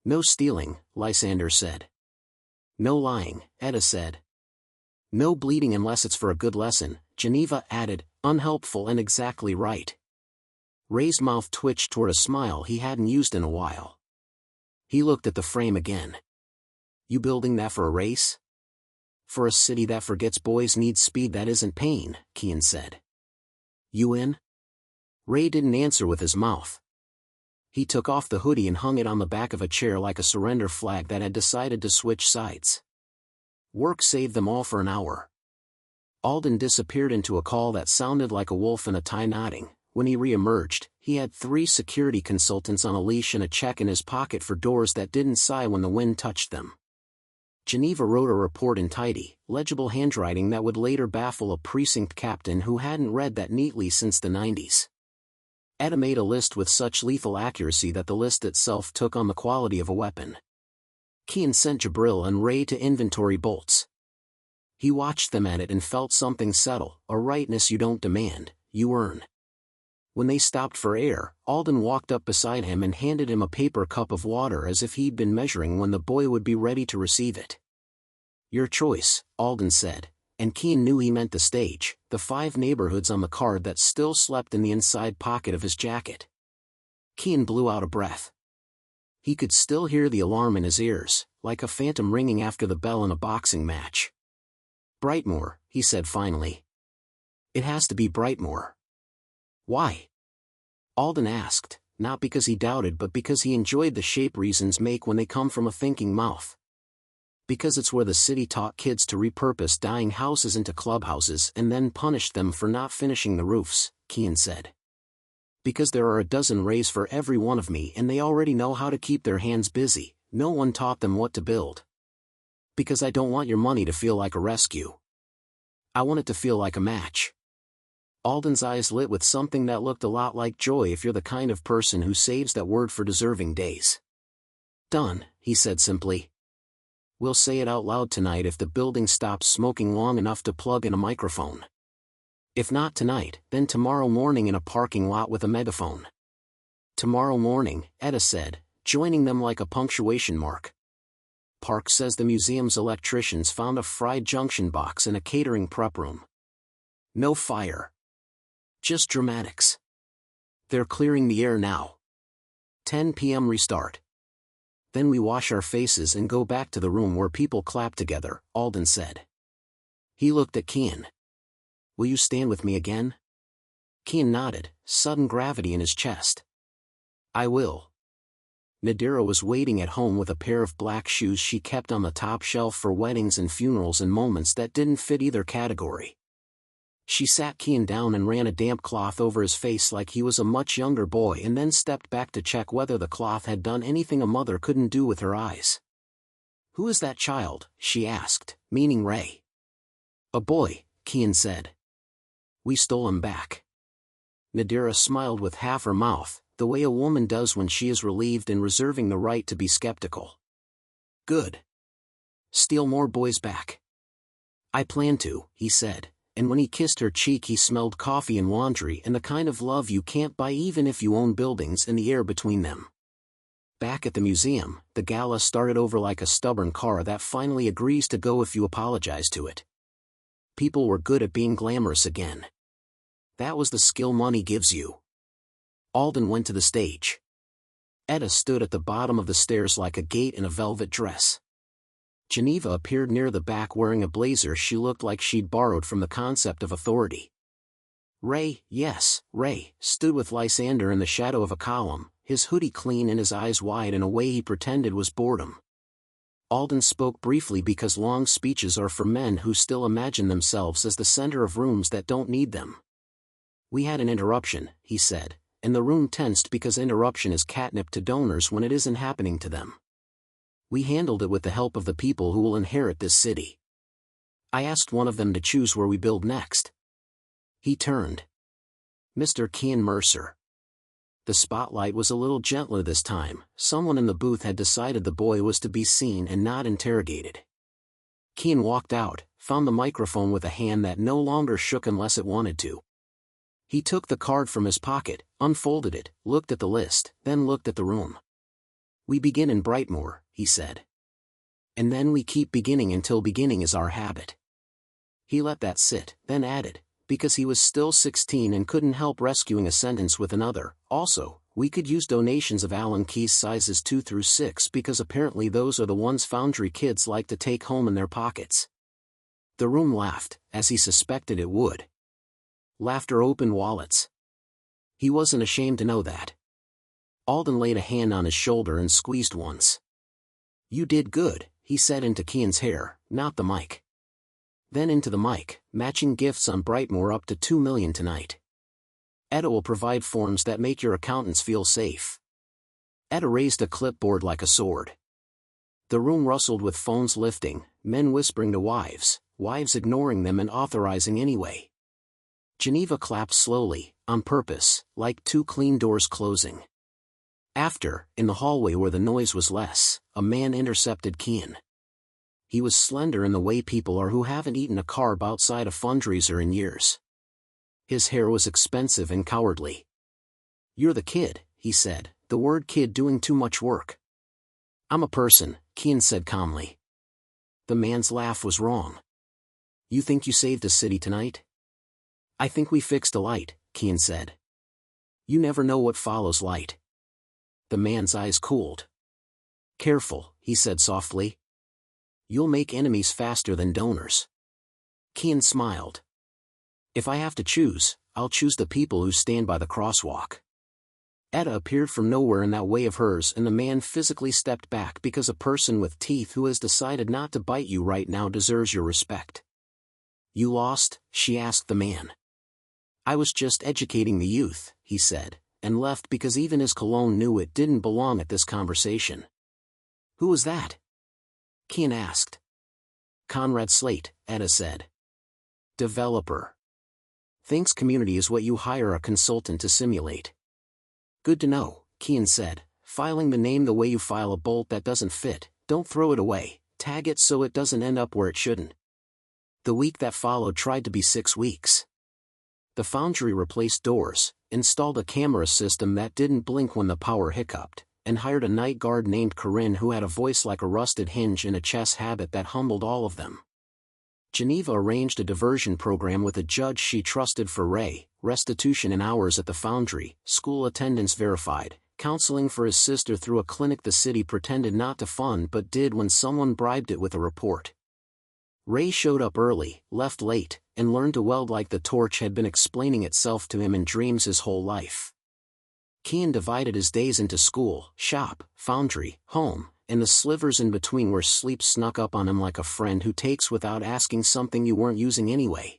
"No stealing," Lysander said. "No lying," Etta said. "No bleeding unless it's for a good lesson," Geneva added, unhelpful and exactly right. Ray's mouth twitched toward a smile he hadn't used in a while. He looked at the frame again. "You building that for a race?" "For a city that forgets boys need speed that isn't pain," Kian said. "You in?" Ray didn't answer with his mouth. He took off the hoodie and hung it on the back of a chair like a surrender flag that had decided to switch sides. Work saved them all for an hour. Alden disappeared into a call that sounded like a wolf in a tie knotting. When he re-emerged, he had 3 security consultants on a leash and a check in his pocket for doors that didn't sigh when the wind touched them. Geneva wrote a report in tidy, legible handwriting that would later baffle a precinct captain who hadn't read that neatly since the 90s. Etta made a list with such lethal accuracy that the list itself took on the quality of a weapon. Kian sent Jabril and Ray to inventory bolts. He watched them at it and felt something settle, a rightness you don't demand, you earn. When they stopped for air, Alden walked up beside him and handed him a paper cup of water as if he'd been measuring when the boy would be ready to receive it. "Your choice," Alden said, and Kian knew he meant the stage, the 5 neighborhoods on the card that still slept in the inside pocket of his jacket. Kian blew out a breath. He could still hear the alarm in his ears, like a phantom ringing after the bell in a boxing match. "Brightmoor," he said finally. "It has to be Brightmoor." "Why?" Alden asked, not because he doubted but because he enjoyed the shape reasons make when they come from a thinking mouth. "Because it's where the city taught kids to repurpose dying houses into clubhouses and then punished them for not finishing the roofs," Kian said. "Because there are a dozen Rays for every one of me and they already know how to keep their hands busy, no one taught them what to build. Because I don't want your money to feel like a rescue. I want it to feel like a match." Alden's eyes lit with something that looked a lot like joy if you're the kind of person who saves that word for deserving days. "Done," he said simply. "We'll say it out loud tonight if the building stops smoking long enough to plug in a microphone. If not tonight, then tomorrow morning in a parking lot with a megaphone." "Tomorrow morning," Etta said, joining them like a punctuation mark. "Park says the museum's electricians found a fried junction box in a catering prep room. No fire. Just dramatics. They're clearing the air now. 10 p.m. restart. Then we wash our faces and go back to the room where people clap together," Alden said. He looked at Kian. "Will you stand with me again?" Kian nodded, sudden gravity in his chest. "I will." Nadira was waiting at home with a pair of black shoes she kept on the top shelf for weddings and funerals and moments that didn't fit either category. She sat Kian down and ran a damp cloth over his face like he was a much younger boy and then stepped back to check whether the cloth had done anything a mother couldn't do with her eyes. "Who is that child?" she asked, meaning Ray. "A boy," Kian said. "We stole him back." Nadira smiled with half her mouth, the way a woman does when she is relieved and reserving the right to be skeptical. "Good. Steal more boys back." "I plan to," he said. And when he kissed her cheek he smelled coffee and laundry and the kind of love you can't buy even if you own buildings and the air between them. Back at the museum, the gala started over like a stubborn car that finally agrees to go if you apologize to it. People were good at being glamorous again. That was the skill money gives you. Alden went to the stage. Etta stood at the bottom of the stairs like a gate in a velvet dress. Geneva appeared near the back wearing a blazer she looked like she'd borrowed from the concept of authority. Ray, yes, Ray, stood with Lysander in the shadow of a column, his hoodie clean and his eyes wide in a way he pretended was boredom. Alden spoke briefly because long speeches are for men who still imagine themselves as the center of rooms that don't need them. We had an interruption, he said, and the room tensed because interruption is catnip to donors when it isn't happening to them. We handled it with the help of the people who will inherit this city. I asked one of them to choose where we build next. He turned. Mr. Kean Mercer. The spotlight was a little gentler this time. Someone in the booth had decided the boy was to be seen and not interrogated. Kean walked out, found the microphone with a hand that no longer shook unless it wanted to. He took the card from his pocket, unfolded it, looked at the list, then looked at the room. We begin in Brightmoor, he said. And then we keep beginning until beginning is our habit. He let that sit, then added, because he was still 16 and couldn't help rescuing a sentence with another, also, we could use donations of Allen keys sizes 2 through 6 because apparently those are the ones Foundry kids like to take home in their pockets. The room laughed, as he suspected it would. Laughter opened wallets. He wasn't ashamed to know that. Alden laid a hand on his shoulder and squeezed once. You did good, he said into Kean's hair, not the mic. Then into the mic, matching gifts on Brightmoor up to $2 million tonight. Etta will provide forms that make your accountants feel safe. Etta raised a clipboard like a sword. The room rustled with phones lifting, men whispering to wives, wives ignoring them and authorizing anyway. Geneva clapped slowly, on purpose, like 2 clean doors closing. After, in the hallway where the noise was less, a man intercepted Kean. He was slender in the way people are who haven't eaten a carb outside a fundraiser in years. His hair was expensive and cowardly. You're the kid, he said, the word kid doing too much work. I'm a person, Kean said calmly. The man's laugh was wrong. You think you saved a city tonight? I think we fixed a light, Kean said. You never know what follows light. The man's eyes cooled. Careful, he said softly. You'll make enemies faster than donors. Kean smiled. If I have to choose, I'll choose the people who stand by the crosswalk. Etta appeared from nowhere in that way of hers and the man physically stepped back because a person with teeth who has decided not to bite you right now deserves your respect. You lost? She asked the man. I was just educating the youth, he said, and left because even his cologne knew it didn't belong at this conversation. Who was that? Kean asked. Conrad Slate, Etta said. Developer. Thinks community is what you hire a consultant to simulate. Good to know, Kean said, filing the name the way you file a bolt that doesn't fit, don't throw it away, tag it so it doesn't end up where it shouldn't. The week that followed tried to be 6 weeks. The foundry replaced doors, installed a camera system that didn't blink when the power hiccuped, and hired a night guard named Corinne who had a voice like a rusted hinge and a chess habit that humbled all of them. Geneva arranged a diversion program with a judge she trusted for Ray, restitution in hours at the foundry, school attendance verified, counseling for his sister through a clinic the city pretended not to fund but did when someone bribed it with a report. Ray showed up early, left late, and learned to weld like the torch had been explaining itself to him in dreams his whole life. Kean divided his days into school, shop, foundry, home, and the slivers in between where sleep snuck up on him like a friend who takes without asking something you weren't using anyway.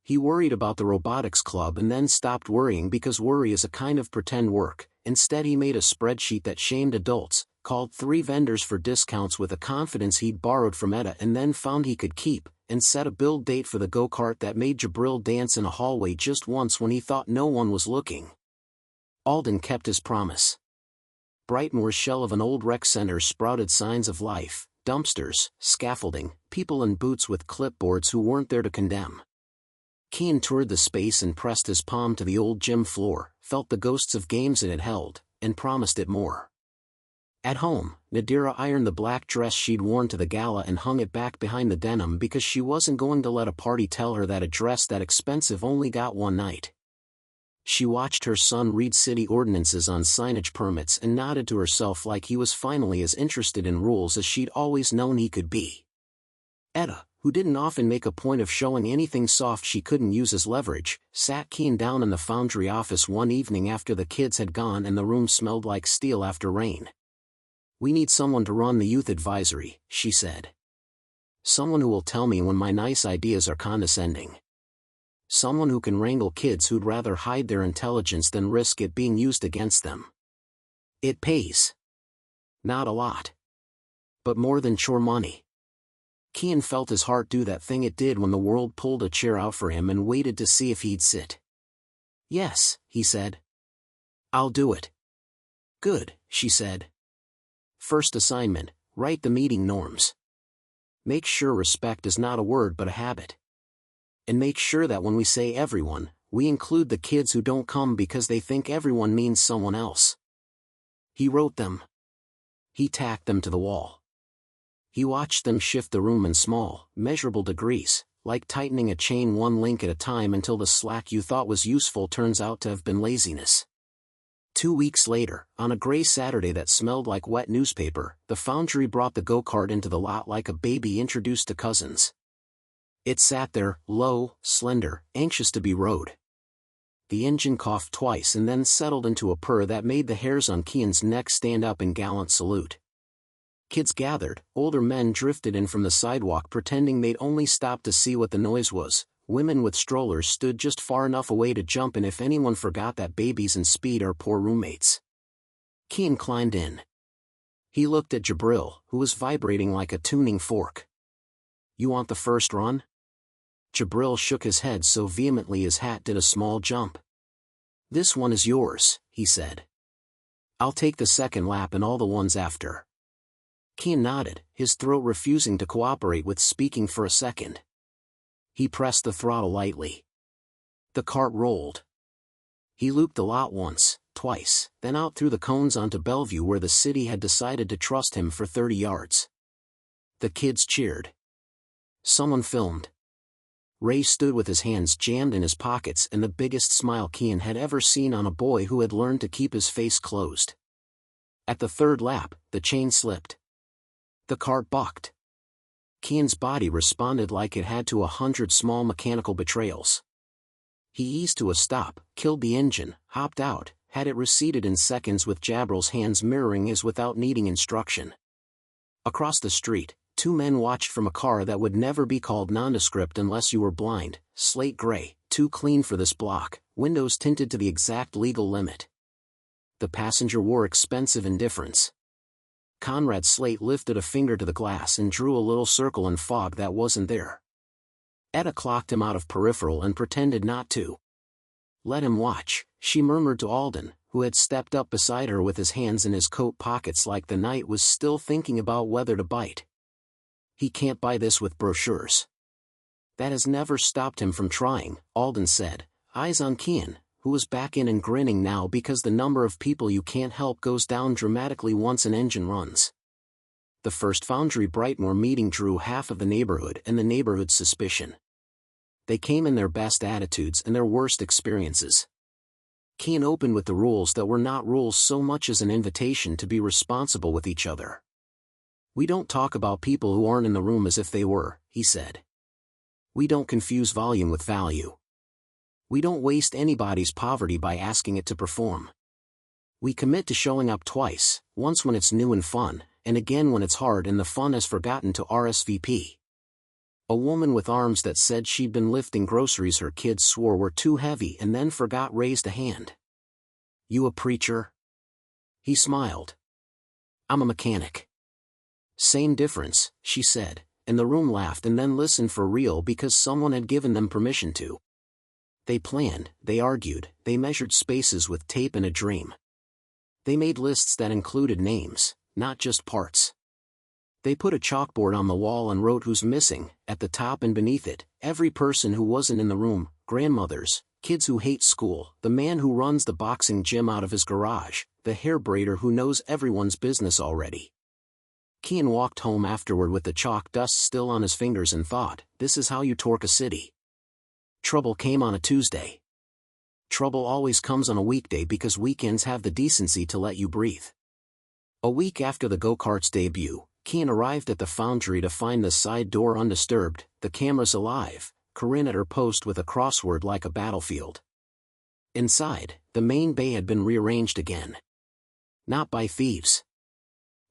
He worried about the robotics club and then stopped worrying because worry is a kind of pretend work. Instead he made a spreadsheet that shamed adults, called 3 vendors for discounts with a confidence he'd borrowed from Etta and then found he could keep, and set a build date for the go-kart that made Jabril dance in a hallway just once when he thought no one was looking. Alden kept his promise. Brightmoor's shell of an old rec center sprouted signs of life, dumpsters, scaffolding, people in boots with clipboards who weren't there to condemn. Kean toured the space and pressed his palm to the old gym floor, felt the ghosts of games it had held, and promised it more. At home, Nadira ironed the black dress she'd worn to the gala and hung it back behind the denim because she wasn't going to let a party tell her that a dress that expensive only got one night. She watched her son read city ordinances on signage permits and nodded to herself like he was finally as interested in rules as she'd always known he could be. Etta, who didn't often make a point of showing anything soft she couldn't use as leverage, sat Keen down in the foundry office one evening after the kids had gone and the room smelled like steel after rain. "We need someone to run the youth advisory," she said. "Someone who will tell me when my nice ideas are condescending. Someone who can wrangle kids who'd rather hide their intelligence than risk it being used against them. It pays. Not a lot. But more than chore money." Keen felt his heart do that thing it did when the world pulled a chair out for him and waited to see if he'd sit. "Yes," he said. "I'll do it." "Good," she said. "First assignment, write the meeting norms. Make sure respect is not a word but a habit. And make sure that when we say everyone, we include the kids who don't come because they think everyone means someone else." He wrote them. He tacked them to the wall. He watched them shift the room in small, measurable degrees, like tightening a chain one link at a time until the slack you thought was useful turns out to have been laziness. 2 weeks later, on a gray Saturday that smelled like wet newspaper, the foundry brought the go-kart into the lot like a baby introduced to cousins. It sat there, low, slender, anxious to be rode. The engine coughed twice and then settled into a purr that made the hairs on Keen's neck stand up in gallant salute. Kids gathered, older men drifted in from the sidewalk pretending they'd only stopped to see what the noise was, women with strollers stood just far enough away to jump in if anyone forgot that babies and speed are poor roommates. Keen climbed in. He looked at Jabril, who was vibrating like a tuning fork. "You want the first run?" Jabril shook his head so vehemently his hat did a small jump. "This one is yours," he said. "I'll take the second lap and all the ones after." Keen nodded, his throat refusing to cooperate with speaking for a second. He pressed the throttle lightly. The cart rolled. He looped the lot once, twice, then out through the cones onto Bellevue where the city had decided to trust him for 30 yards. The kids cheered. Someone filmed. Ray stood with his hands jammed in his pockets and the biggest smile Keen had ever seen on a boy who had learned to keep his face closed. At the third lap, the chain slipped. The cart bucked. Keen's body responded like it had to 100 small mechanical betrayals. He eased to a stop, killed the engine, hopped out, had it receded in seconds with Jabril's hands mirroring his without needing instruction. Across the street, 2 men watched from a car that would never be called nondescript unless you were blind, slate gray, too clean for this block, windows tinted to the exact legal limit. The passenger wore expensive indifference. Conrad Slate lifted a finger to the glass and drew a little circle in fog that wasn't there. Etta clocked him out of peripheral and pretended not to. "Let him watch," she murmured to Alden, who had stepped up beside her with his hands in his coat pockets like the night was still thinking about whether to bite. "He can't buy this with brochures." "That has never stopped him from trying," Alden said, eyes on Keen, who was back in and grinning now because the number of people you can't help goes down dramatically once an engine runs. The first Foundry Brightmoor meeting drew half of the neighborhood and the neighborhood's suspicion. They came in their best attitudes and their worst experiences. Keen opened with the rules that were not rules so much as an invitation to be responsible with each other. "We don't talk about people who aren't in the room as if they were," he said. "We don't confuse volume with value. We don't waste anybody's poverty by asking it to perform. We commit to showing up twice, once when it's new and fun, and again when it's hard and the fun has forgotten to RSVP." A woman with arms that said she'd been lifting groceries her kids swore were too heavy and then forgot raised a hand. "You a preacher?" He smiled. "I'm a mechanic." "Same difference," she said, and the room laughed and then listened for real because someone had given them permission to. They planned, they argued, they measured spaces with tape and a dream. They made lists that included names, not just parts. They put a chalkboard on the wall and wrote who's missing, at the top and beneath it, every person who wasn't in the room, grandmothers, kids who hate school, the man who runs the boxing gym out of his garage, the hair braider who knows everyone's business already. Keen walked home afterward with the chalk dust still on his fingers and thought, this is how you torque a city. Trouble came on a Tuesday. Trouble always comes on a weekday because weekends have the decency to let you breathe. A week after the go-kart's debut, Kian arrived at the foundry to find the side door undisturbed, the cameras alive, Corinne at her post with a crossword like a battlefield. Inside, the main bay had been rearranged again. Not by thieves.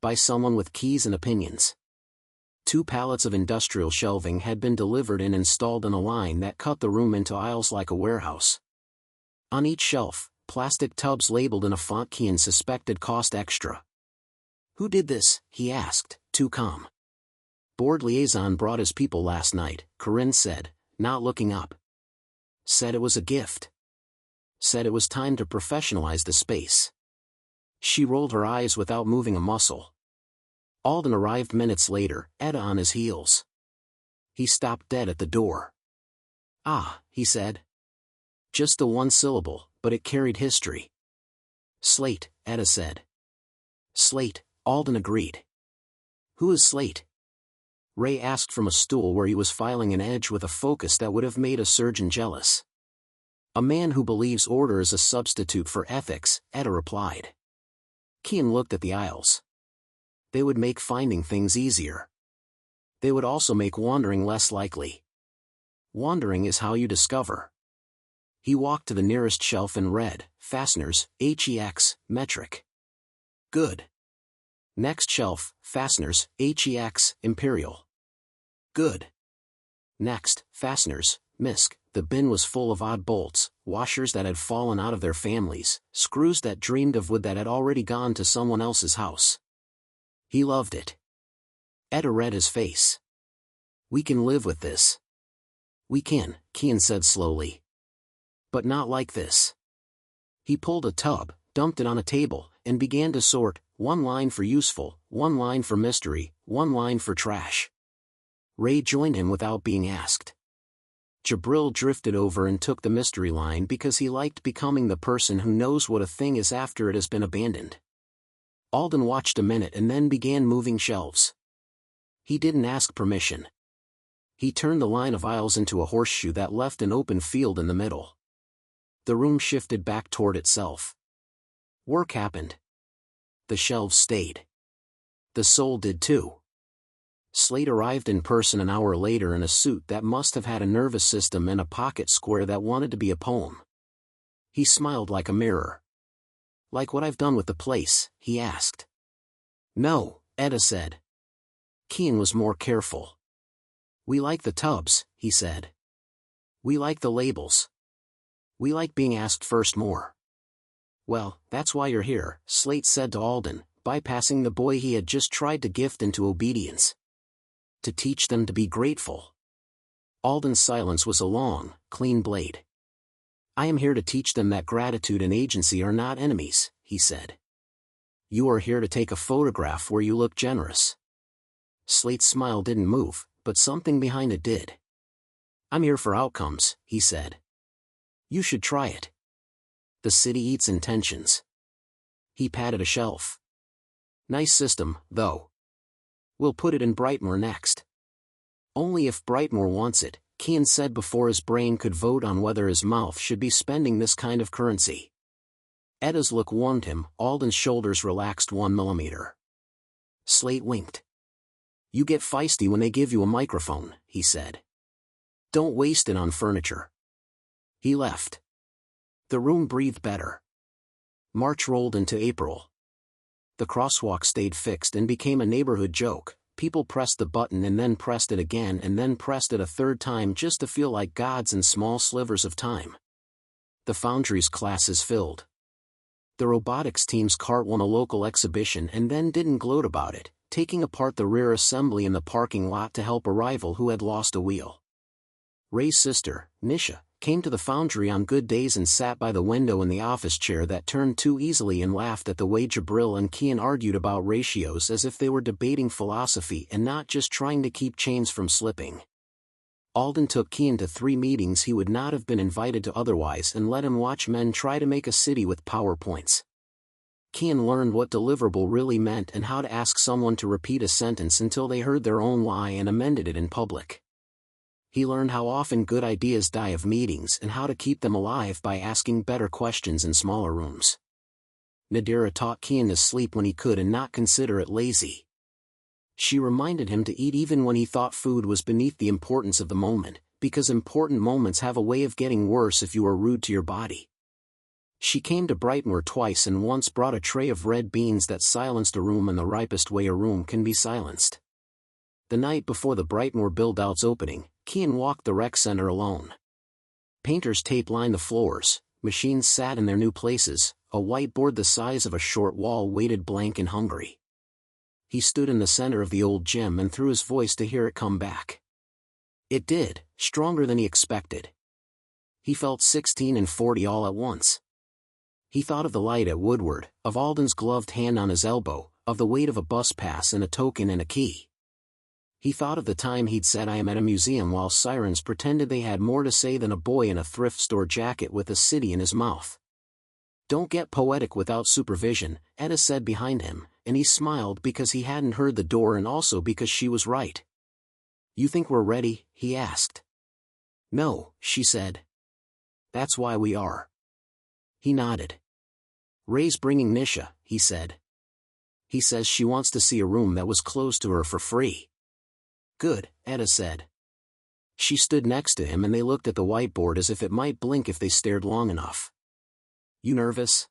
By someone with keys and opinions. 2 pallets of industrial shelving had been delivered and installed in a line that cut the room into aisles like a warehouse. On each shelf, plastic tubs labeled in a font Kian suspected cost extra. "Who did this?" he asked, too calm. "Board liaison brought his people last night," Corinne said, not looking up. "Said it was a gift. Said it was time to professionalize the space." She rolled her eyes without moving a muscle. Alden arrived minutes later, Ed on his heels. He stopped dead at the door. "Ah," he said. Just a one syllable, but it carried history. "Slate," Etta said. "Slate," Alden agreed. "Who is Slate?" Ray asked from a stool where he was filing an edge with a focus that would have made a surgeon jealous. "A man who believes order is a substitute for ethics," Etta replied. Kian looked at the aisles. They would make finding things easier. They would also make wandering less likely. Wandering is how you discover. He walked to the nearest shelf and read, "Fasteners, HEX, metric." Good. Next shelf, "Fasteners, HEX, imperial." Good. Next, "Fasteners, MISC." The bin was full of odd bolts, washers that had fallen out of their families, screws that dreamed of wood that had already gone to someone else's house. He loved it. Etta read his face. "We can live with this." "We can," Kian said slowly. "But not like this." He pulled a tub, dumped it on a table, and began to sort, 1 line for useful, 1 line for mystery, 1 line for trash. Ray joined him without being asked. Jabril drifted over and took the mystery line because he liked becoming the person who knows what a thing is after it has been abandoned. Alden watched a minute and then began moving shelves. He didn't ask permission. He turned the line of aisles into a horseshoe that left an open field in the middle. The room shifted back toward itself. Work happened. The shelves stayed. The soul did too. Slate arrived in person an hour later in a suit that must have had a nervous system and a pocket square that wanted to be a poem. He smiled like a mirror. "Like what I've done with the place?" he asked. "No," Etta said. Kian was more careful. "We like the tubs," he said. "We like the labels. We like being asked first more." "Well, that's why you're here," Slate said to Alden, bypassing the boy he had just tried to gift into obedience. "To teach them to be grateful." Alden's silence was a long, clean blade. "I am here to teach them that gratitude and agency are not enemies," he said. "You are here to take a photograph where you look generous." Slate's smile didn't move, but something behind it did. "I'm here for outcomes," he said. "You should try it. The city eats intentions." He patted a shelf. "Nice system, though. We'll put it in Brightmoor next." "Only if Brightmoor wants it," Kian said before his brain could vote on whether his mouth should be spending this kind of currency. Etta's look warned him. Alden's shoulders relaxed 1 millimeter. Slate winked. "You get feisty when they give you a microphone," he said. "Don't waste it on furniture." He left. The room breathed better. March rolled into April. The crosswalk stayed fixed and became a neighborhood joke. People pressed the button and then pressed it again and then pressed it a third time just to feel like gods in small slivers of time. The foundry's classes filled. The robotics team's cart won a local exhibition and then didn't gloat about it, taking apart the rear assembly in the parking lot to help a rival who had lost a wheel. Ray's sister, Nisha, came to the foundry on good days and sat by the window in the office chair that turned too easily and laughed at the way Jabril and Kian argued about ratios as if they were debating philosophy and not just trying to keep chains from slipping. Alden took Kian to 3 meetings he would not have been invited to otherwise and let him watch men try to make a city with PowerPoints. Kian learned what deliverable really meant and how to ask someone to repeat a sentence until they heard their own lie and amended it in public. He learned how often good ideas die of meetings and how to keep them alive by asking better questions in smaller rooms. Nadira taught Kian to sleep when he could and not consider it lazy. She reminded him to eat even when he thought food was beneath the importance of the moment, because important moments have a way of getting worse if you are rude to your body. She came to Brightmoor twice and once brought a tray of red beans that silenced a room in the ripest way a room can be silenced. The night before the Brightmoor build-out's opening, Kian walked the rec center alone. Painter's tape lined the floors, machines sat in their new places, a whiteboard the size of a short wall waited blank and hungry. He stood in the center of the old gym and threw his voice to hear it come back. It did, stronger than he expected. He felt 16 and 40 all at once. He thought of the light at Woodward, of Alden's gloved hand on his elbow, of the weight of a bus pass and a token and a key. He thought of the time he'd said "I am at a museum" while sirens pretended they had more to say than a boy in a thrift store jacket with a city in his mouth. "Don't get poetic without supervision," Etta said behind him, and he smiled because he hadn't heard the door and also because she was right. "You think we're ready?" he asked. "No," she said. "That's why we are." He nodded. "Ray's bringing Nisha," he said. "He says she wants to see a room that was closed to her for free." "Good," Etta said. She stood next to him and they looked at the whiteboard as if it might blink if they stared long enough. "You nervous?"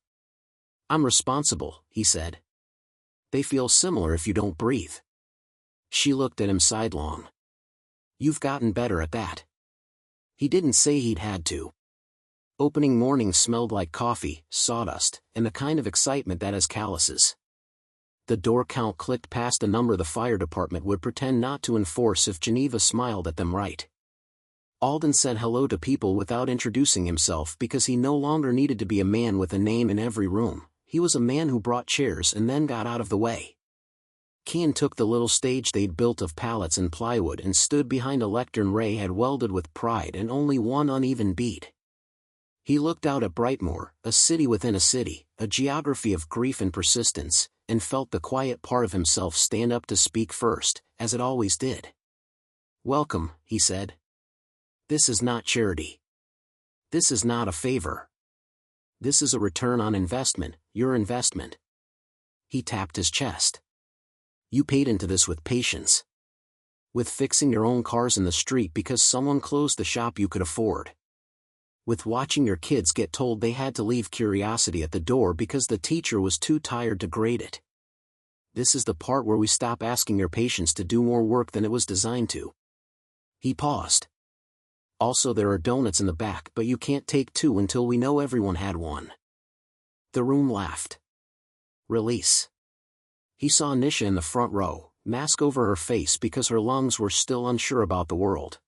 "I'm responsible," he said. "They feel similar if you don't breathe." She looked at him sidelong. "You've gotten better at that." He didn't say he'd had to. Opening morning smelled like coffee, sawdust, and the kind of excitement that has calluses. The door count clicked past a number the fire department would pretend not to enforce if Geneva smiled at them right. Alden said hello to people without introducing himself because he no longer needed to be a man with a name in every room. He was a man who brought chairs and then got out of the way. Kian took the little stage they'd built of pallets and plywood and stood behind a lectern Ray had welded with pride and only one uneven bead. He looked out at Brightmoor, a city within a city, a geography of grief and persistence, and felt the quiet part of himself stand up to speak first, as it always did. "Welcome," he said. "This is not charity. This is not a favor. This is a return on investment, your investment." He tapped his chest. "You paid into this with patience. With fixing your own cars in the street because someone closed the shop you could afford. With watching your kids get told they had to leave curiosity at the door because the teacher was too tired to grade it. This is the part where we stop asking your patience to do more work than it was designed to." He paused. "Also there are donuts in the back but you can't take two until we know everyone had one." The room laughed. Release. He saw Nisha in the front row, mask over her face because her lungs were still unsure about the world.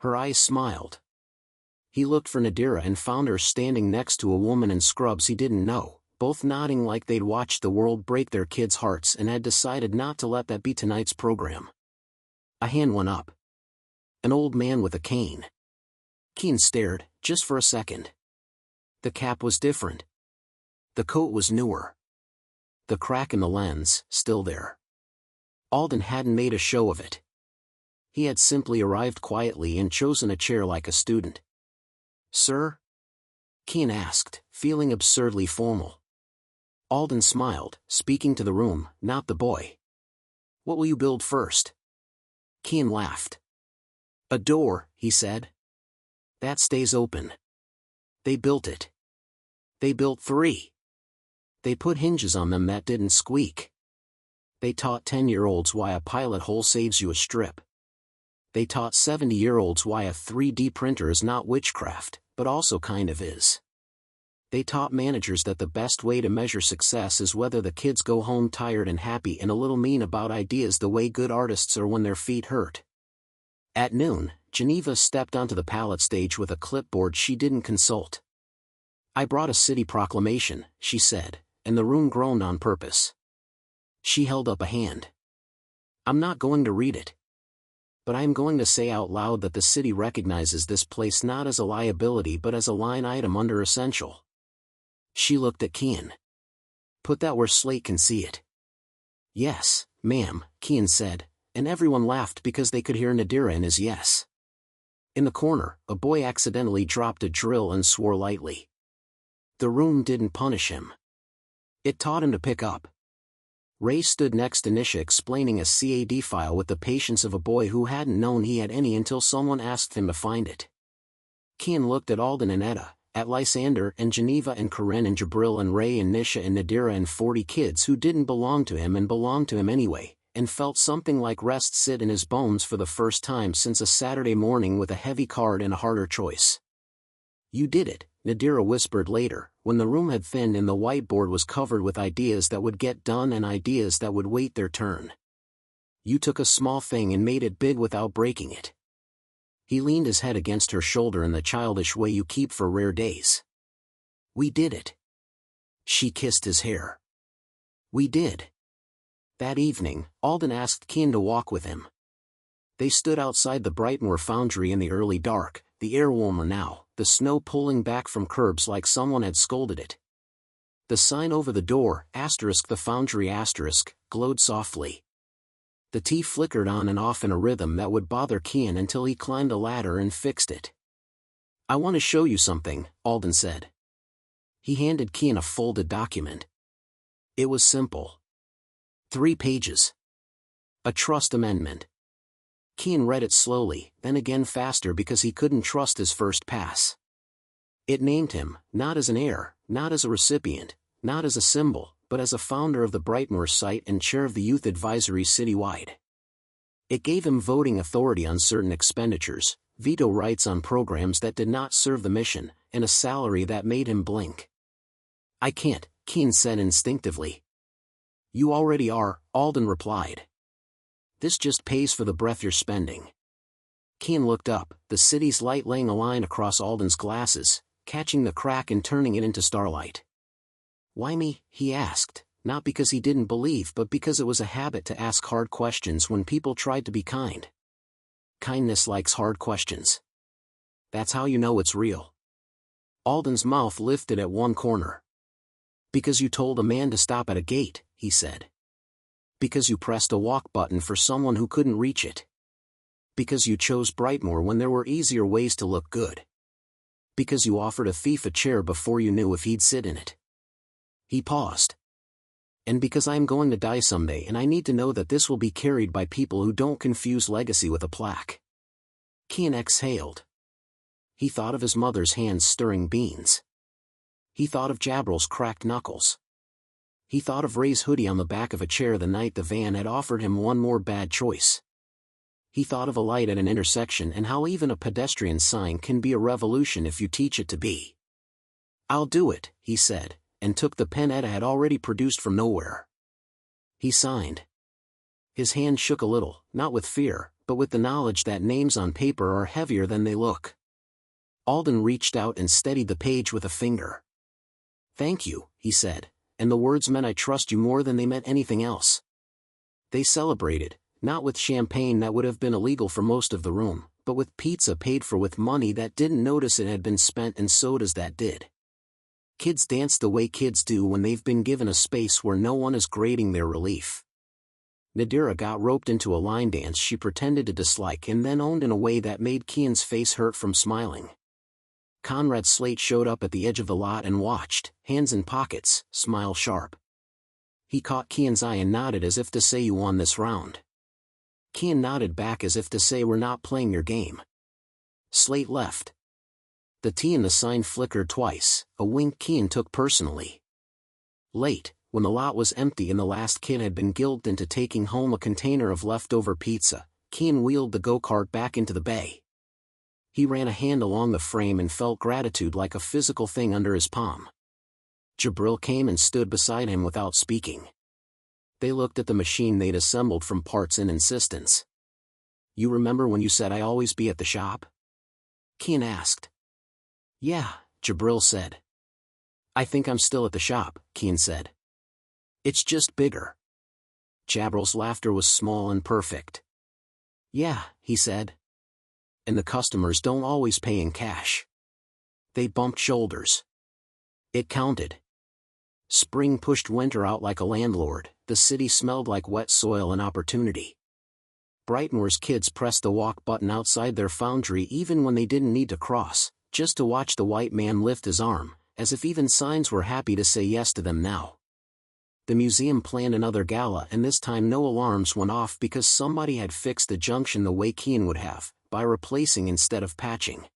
Her eyes smiled. He looked for Nadira and found her standing next to a woman in scrubs he didn't know, both nodding like they'd watched the world break their kids' hearts and had decided not to let that be tonight's program. A hand went up. An old man with a cane. Kian stared, just for a second. The cap was different. The coat was newer. The crack in the lens, still there. Alden hadn't made a show of it. He had simply arrived quietly and chosen a chair like a student. "Sir?" Kian asked, feeling absurdly formal. Alden smiled, speaking to the room, not the boy. "What will you build first?" Kian laughed. "A door," he said. "That stays open." They built it. They built 3. They put hinges on them that didn't squeak. They taught 10-year-olds why a pilot hole saves you a strip. They taught 70-year-olds why a 3D printer is not witchcraft, but also kind of is. They taught managers that the best way to measure success is whether the kids go home tired and happy and a little mean about ideas the way good artists are when their feet hurt. At noon, Geneva stepped onto the pallet stage with a clipboard she didn't consult. "I brought a city proclamation," she said, and the room groaned on purpose. She held up a hand. "I'm not going to read it. But I am going to say out loud that the city recognizes this place not as a liability but as a line item under essential." She looked at Kian. "Put that where Slate can see it." "Yes, ma'am," Kian said, and everyone laughed because they could hear Nadira in his yes. In the corner, a boy accidentally dropped a drill and swore lightly. The room didn't punish him. It taught him to pick up. Ray stood next to Nisha explaining a CAD file with the patience of a boy who hadn't known he had any until someone asked him to find it. Kian looked at Alden and Etta, at Lysander and Geneva and Corinne and Jabril and Ray and Nisha and Nadira and 40 kids who didn't belong to him and belonged to him anyway, and felt something like rest sit in his bones for the first time since a Saturday morning with a heavy card and a harder choice. "You did it," Nadira whispered later, when the room had thinned and the whiteboard was covered with ideas that would get done and ideas that would wait their turn. "You took a small thing and made it big without breaking it." He leaned his head against her shoulder in the childish way you keep for rare days. "We did it." She kissed his hair. "We did." That evening, Alden asked Kian to walk with him. They stood outside the Brightmoor foundry in the early dark, the air warmer now, the snow pulling back from curbs like someone had scolded it. The sign over the door, *the foundry*, glowed softly. The tea flickered on and off in a rhythm that would bother Kian until he climbed a ladder and fixed it. "I want to show you something," Alden said. He handed Kian a folded document. It was simple. 3 pages. A trust amendment. Kian read it slowly, then again faster because he couldn't trust his first pass. It named him, not as an heir, not as a recipient, not as a symbol, but as a founder of the Brightmoor site and chair of the youth advisory citywide. It gave him voting authority on certain expenditures, veto rights on programs that did not serve the mission, and a salary that made him blink. "I can't," Kian said instinctively. "You already are," Alden replied. "This just pays for the breath you're spending." Kian looked up, the city's light laying a line across Alden's glasses, catching the crack and turning it into starlight. "Why me?" he asked, not because he didn't believe but because it was a habit to ask hard questions when people tried to be kind. Kindness likes hard questions. That's how you know it's real. Alden's mouth lifted at one corner. "Because you told a man to stop at a gate," he said. "Because you pressed a walk button for someone who couldn't reach it. Because you chose Brightmoor when there were easier ways to look good. Because you offered a thief a chair before you knew if he'd sit in it." He paused. "And because I'm going to die someday and I need to know that this will be carried by people who don't confuse legacy with a plaque." Kian exhaled. He thought of his mother's hands stirring beans. He thought of Jabril's cracked knuckles. He thought of Ray's hoodie on the back of a chair the night the van had offered him one more bad choice. He thought of a light at an intersection and how even a pedestrian sign can be a revolution if you teach it to be. "I'll do it," he said, and took the pen Etta had already produced from nowhere. He signed. His hand shook a little, not with fear, but with the knowledge that names on paper are heavier than they look. Alden reached out and steadied the page with a finger. "Thank you," he said, and the words meant I trust you more than they meant anything else. They celebrated, not with champagne that would have been illegal for most of the room, but with pizza paid for with money that didn't notice it had been spent and sodas that did. Kids dance the way kids do when they've been given a space where no one is grading their relief. Nadira got roped into a line dance she pretended to dislike and then owned in a way that made Kian's face hurt from smiling. Conrad Slate showed up at the edge of the lot and watched, hands in pockets, smile sharp. He caught Kian's eye and nodded as if to say you won this round. Kian nodded back as if to say we're not playing your game. Slate left. The T in the sign flickered twice, a wink Kian took personally. Late, when the lot was empty and the last kid had been guilted into taking home a container of leftover pizza, Kian wheeled the go-kart back into the bay. He ran a hand along the frame and felt gratitude like a physical thing under his palm. Jabril came and stood beside him without speaking. They looked at the machine they'd assembled from parts in insistence. "You remember when you said I always be at the shop?" Kian asked. "Yeah," Jabril said. "I think I'm still at the shop," Kian said. "It's just bigger." Jabril's laughter was small and perfect. "Yeah," he said. "And the customers don't always pay in cash." They bumped shoulders. It counted. Spring pushed winter out like a landlord, the city smelled like wet soil and opportunity. Brightonware's kids pressed the walk button outside their foundry even when they didn't need to cross, just to watch the white man lift his arm, as if even signs were happy to say yes to them now. The museum planned another gala, and this time no alarms went off because somebody had fixed the junction the way Keane would have, by replacing instead of patching.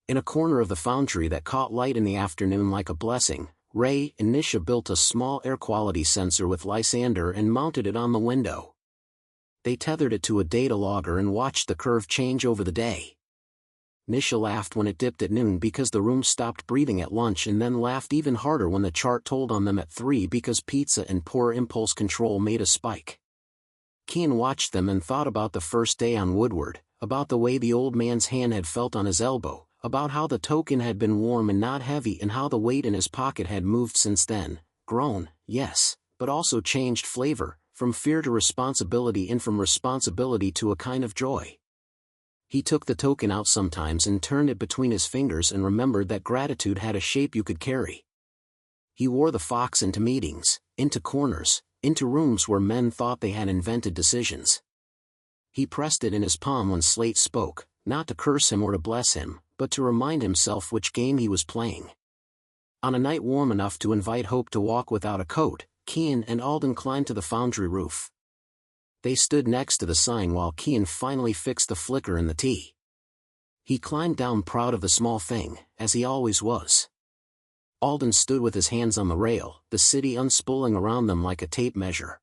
In a corner of the foundry that caught light in the afternoon like a blessing, Ray and Nisha built a small air quality sensor with Lysander and mounted it on the window. They tethered it to a data logger and watched the curve change over the day. Nisha laughed when it dipped at noon because the room stopped breathing at lunch, and then laughed even harder when the chart told on them at 3 because pizza and poor impulse control made a spike. Keane watched them and thought about the first day on Woodward, about the way the old man's hand had felt on his elbow, about how the token had been warm and not heavy, and how the weight in his pocket had moved since then, grown, yes, but also changed flavor, from fear to responsibility and from responsibility to a kind of joy. He took the token out sometimes and turned it between his fingers and remembered that gratitude had a shape you could carry. He wore the fox into meetings, into corners, into rooms where men thought they had invented decisions. He pressed it in his palm when Slate spoke, not to curse him or to bless him, but to remind himself which game he was playing. On a night warm enough to invite Hope to walk without a coat, Keane and Alden climbed to the foundry roof. They stood next to the sign while Keane finally fixed the flicker in the T. He climbed down proud of the small thing, as he always was. Alden stood with his hands on the rail, the city unspooling around them like a tape measure.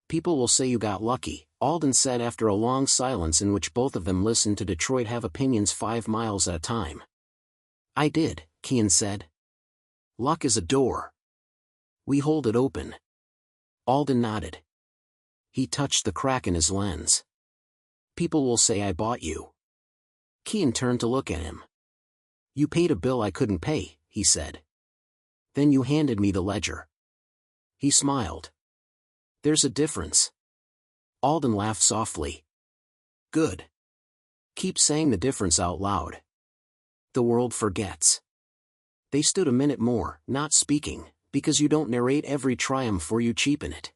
"People will say you got lucky," Alden said after a long silence in which both of them listened to Detroit have opinions 5 miles at a time. "I did," Keane said. "Luck is a door. We hold it open." Alden nodded. He touched the crack in his lens. "People will say I bought you." Keane turned to look at him. "You paid a bill I couldn't pay," he said. "Then you handed me the ledger." He smiled. "There's a difference." Alden laughed softly. "Good. Keep saying the difference out loud. The world forgets." They stood a minute more, not speaking, because you don't narrate every triumph or you cheapen it.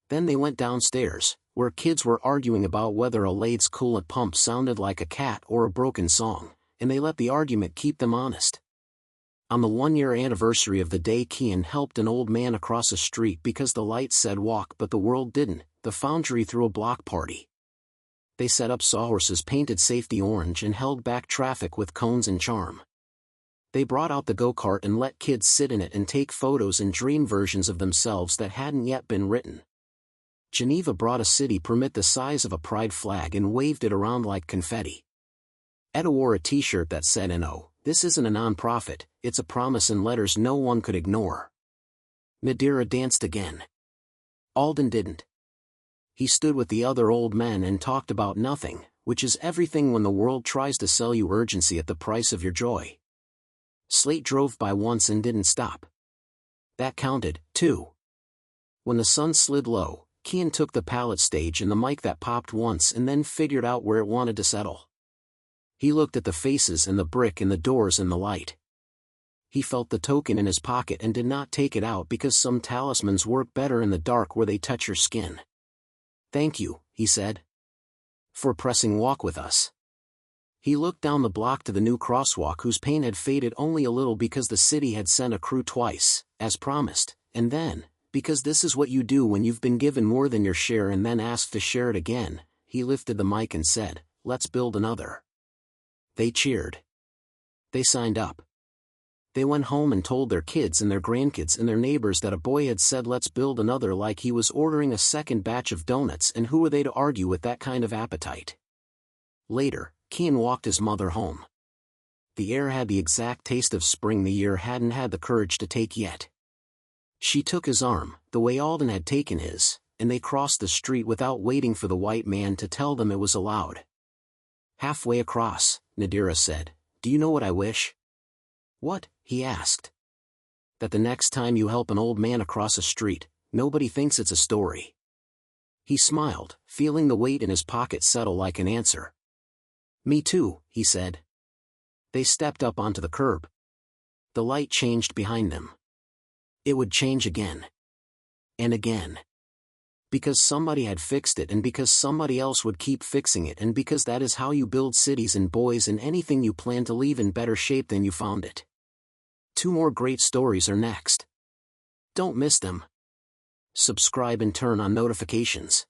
Then they went downstairs, where kids were arguing about whether a lathe's coolant pump sounded like a cat or a broken song, and they let the argument keep them honest. On the 1-year anniversary of the day Keane helped an old man across a street because the lights said walk but the world didn't, the foundry threw a block party. They set up sawhorses painted safety orange and held back traffic with cones and charm. They brought out the go-kart and let kids sit in it and take photos and dream versions of themselves that hadn't yet been written. Geneva brought a city permit the size of a pride flag and waved it around like confetti. Etta wore a t-shirt that said "No, this isn't a non-profit, it's a promise," in letters no one could ignore. Nadira danced again. Alden didn't. He stood with the other old men and talked about nothing, which is everything when the world tries to sell you urgency at the price of your joy. Slate drove by once and didn't stop. That counted, too. When the sun slid low, Keane took the pallet stage and the mic that popped once and then figured out where it wanted to settle. He looked at the faces and the brick and the doors and the light. He felt the token in his pocket and did not take it out because some talismans work better in the dark where they touch your skin. "Thank you," he said. "For pressing walk with us." He looked down the block to the new crosswalk whose paint had faded only a little because the city had sent a crew twice, as promised, and then, because this is what you do when you've been given more than your share and then asked to share it again, he lifted the mic and said, "Let's build another." They cheered. They signed up. They went home and told their kids and their grandkids and their neighbors that a boy had said "let's build another" like he was ordering a second batch of donuts, and who were they to argue with that kind of appetite? Later, Keane walked his mother home. The air had the exact taste of spring the year hadn't had the courage to take yet. She took his arm, the way Alden had taken his, and they crossed the street without waiting for the white man to tell them it was allowed. Halfway across, Nadira said, "Do you know what I wish?" "What?" he asked. "That the next time you help an old man across a street, nobody thinks it's a story." He smiled, feeling the weight in his pocket settle like an answer. "Me too," he said. They stepped up onto the curb. The light changed behind them. It would change again. And again. Because somebody had fixed it, and because somebody else would keep fixing it, and because that is how you build cities and boys and anything you plan to leave in better shape than you found it. 2 more great stories are next. Don't miss them. Subscribe and turn on notifications.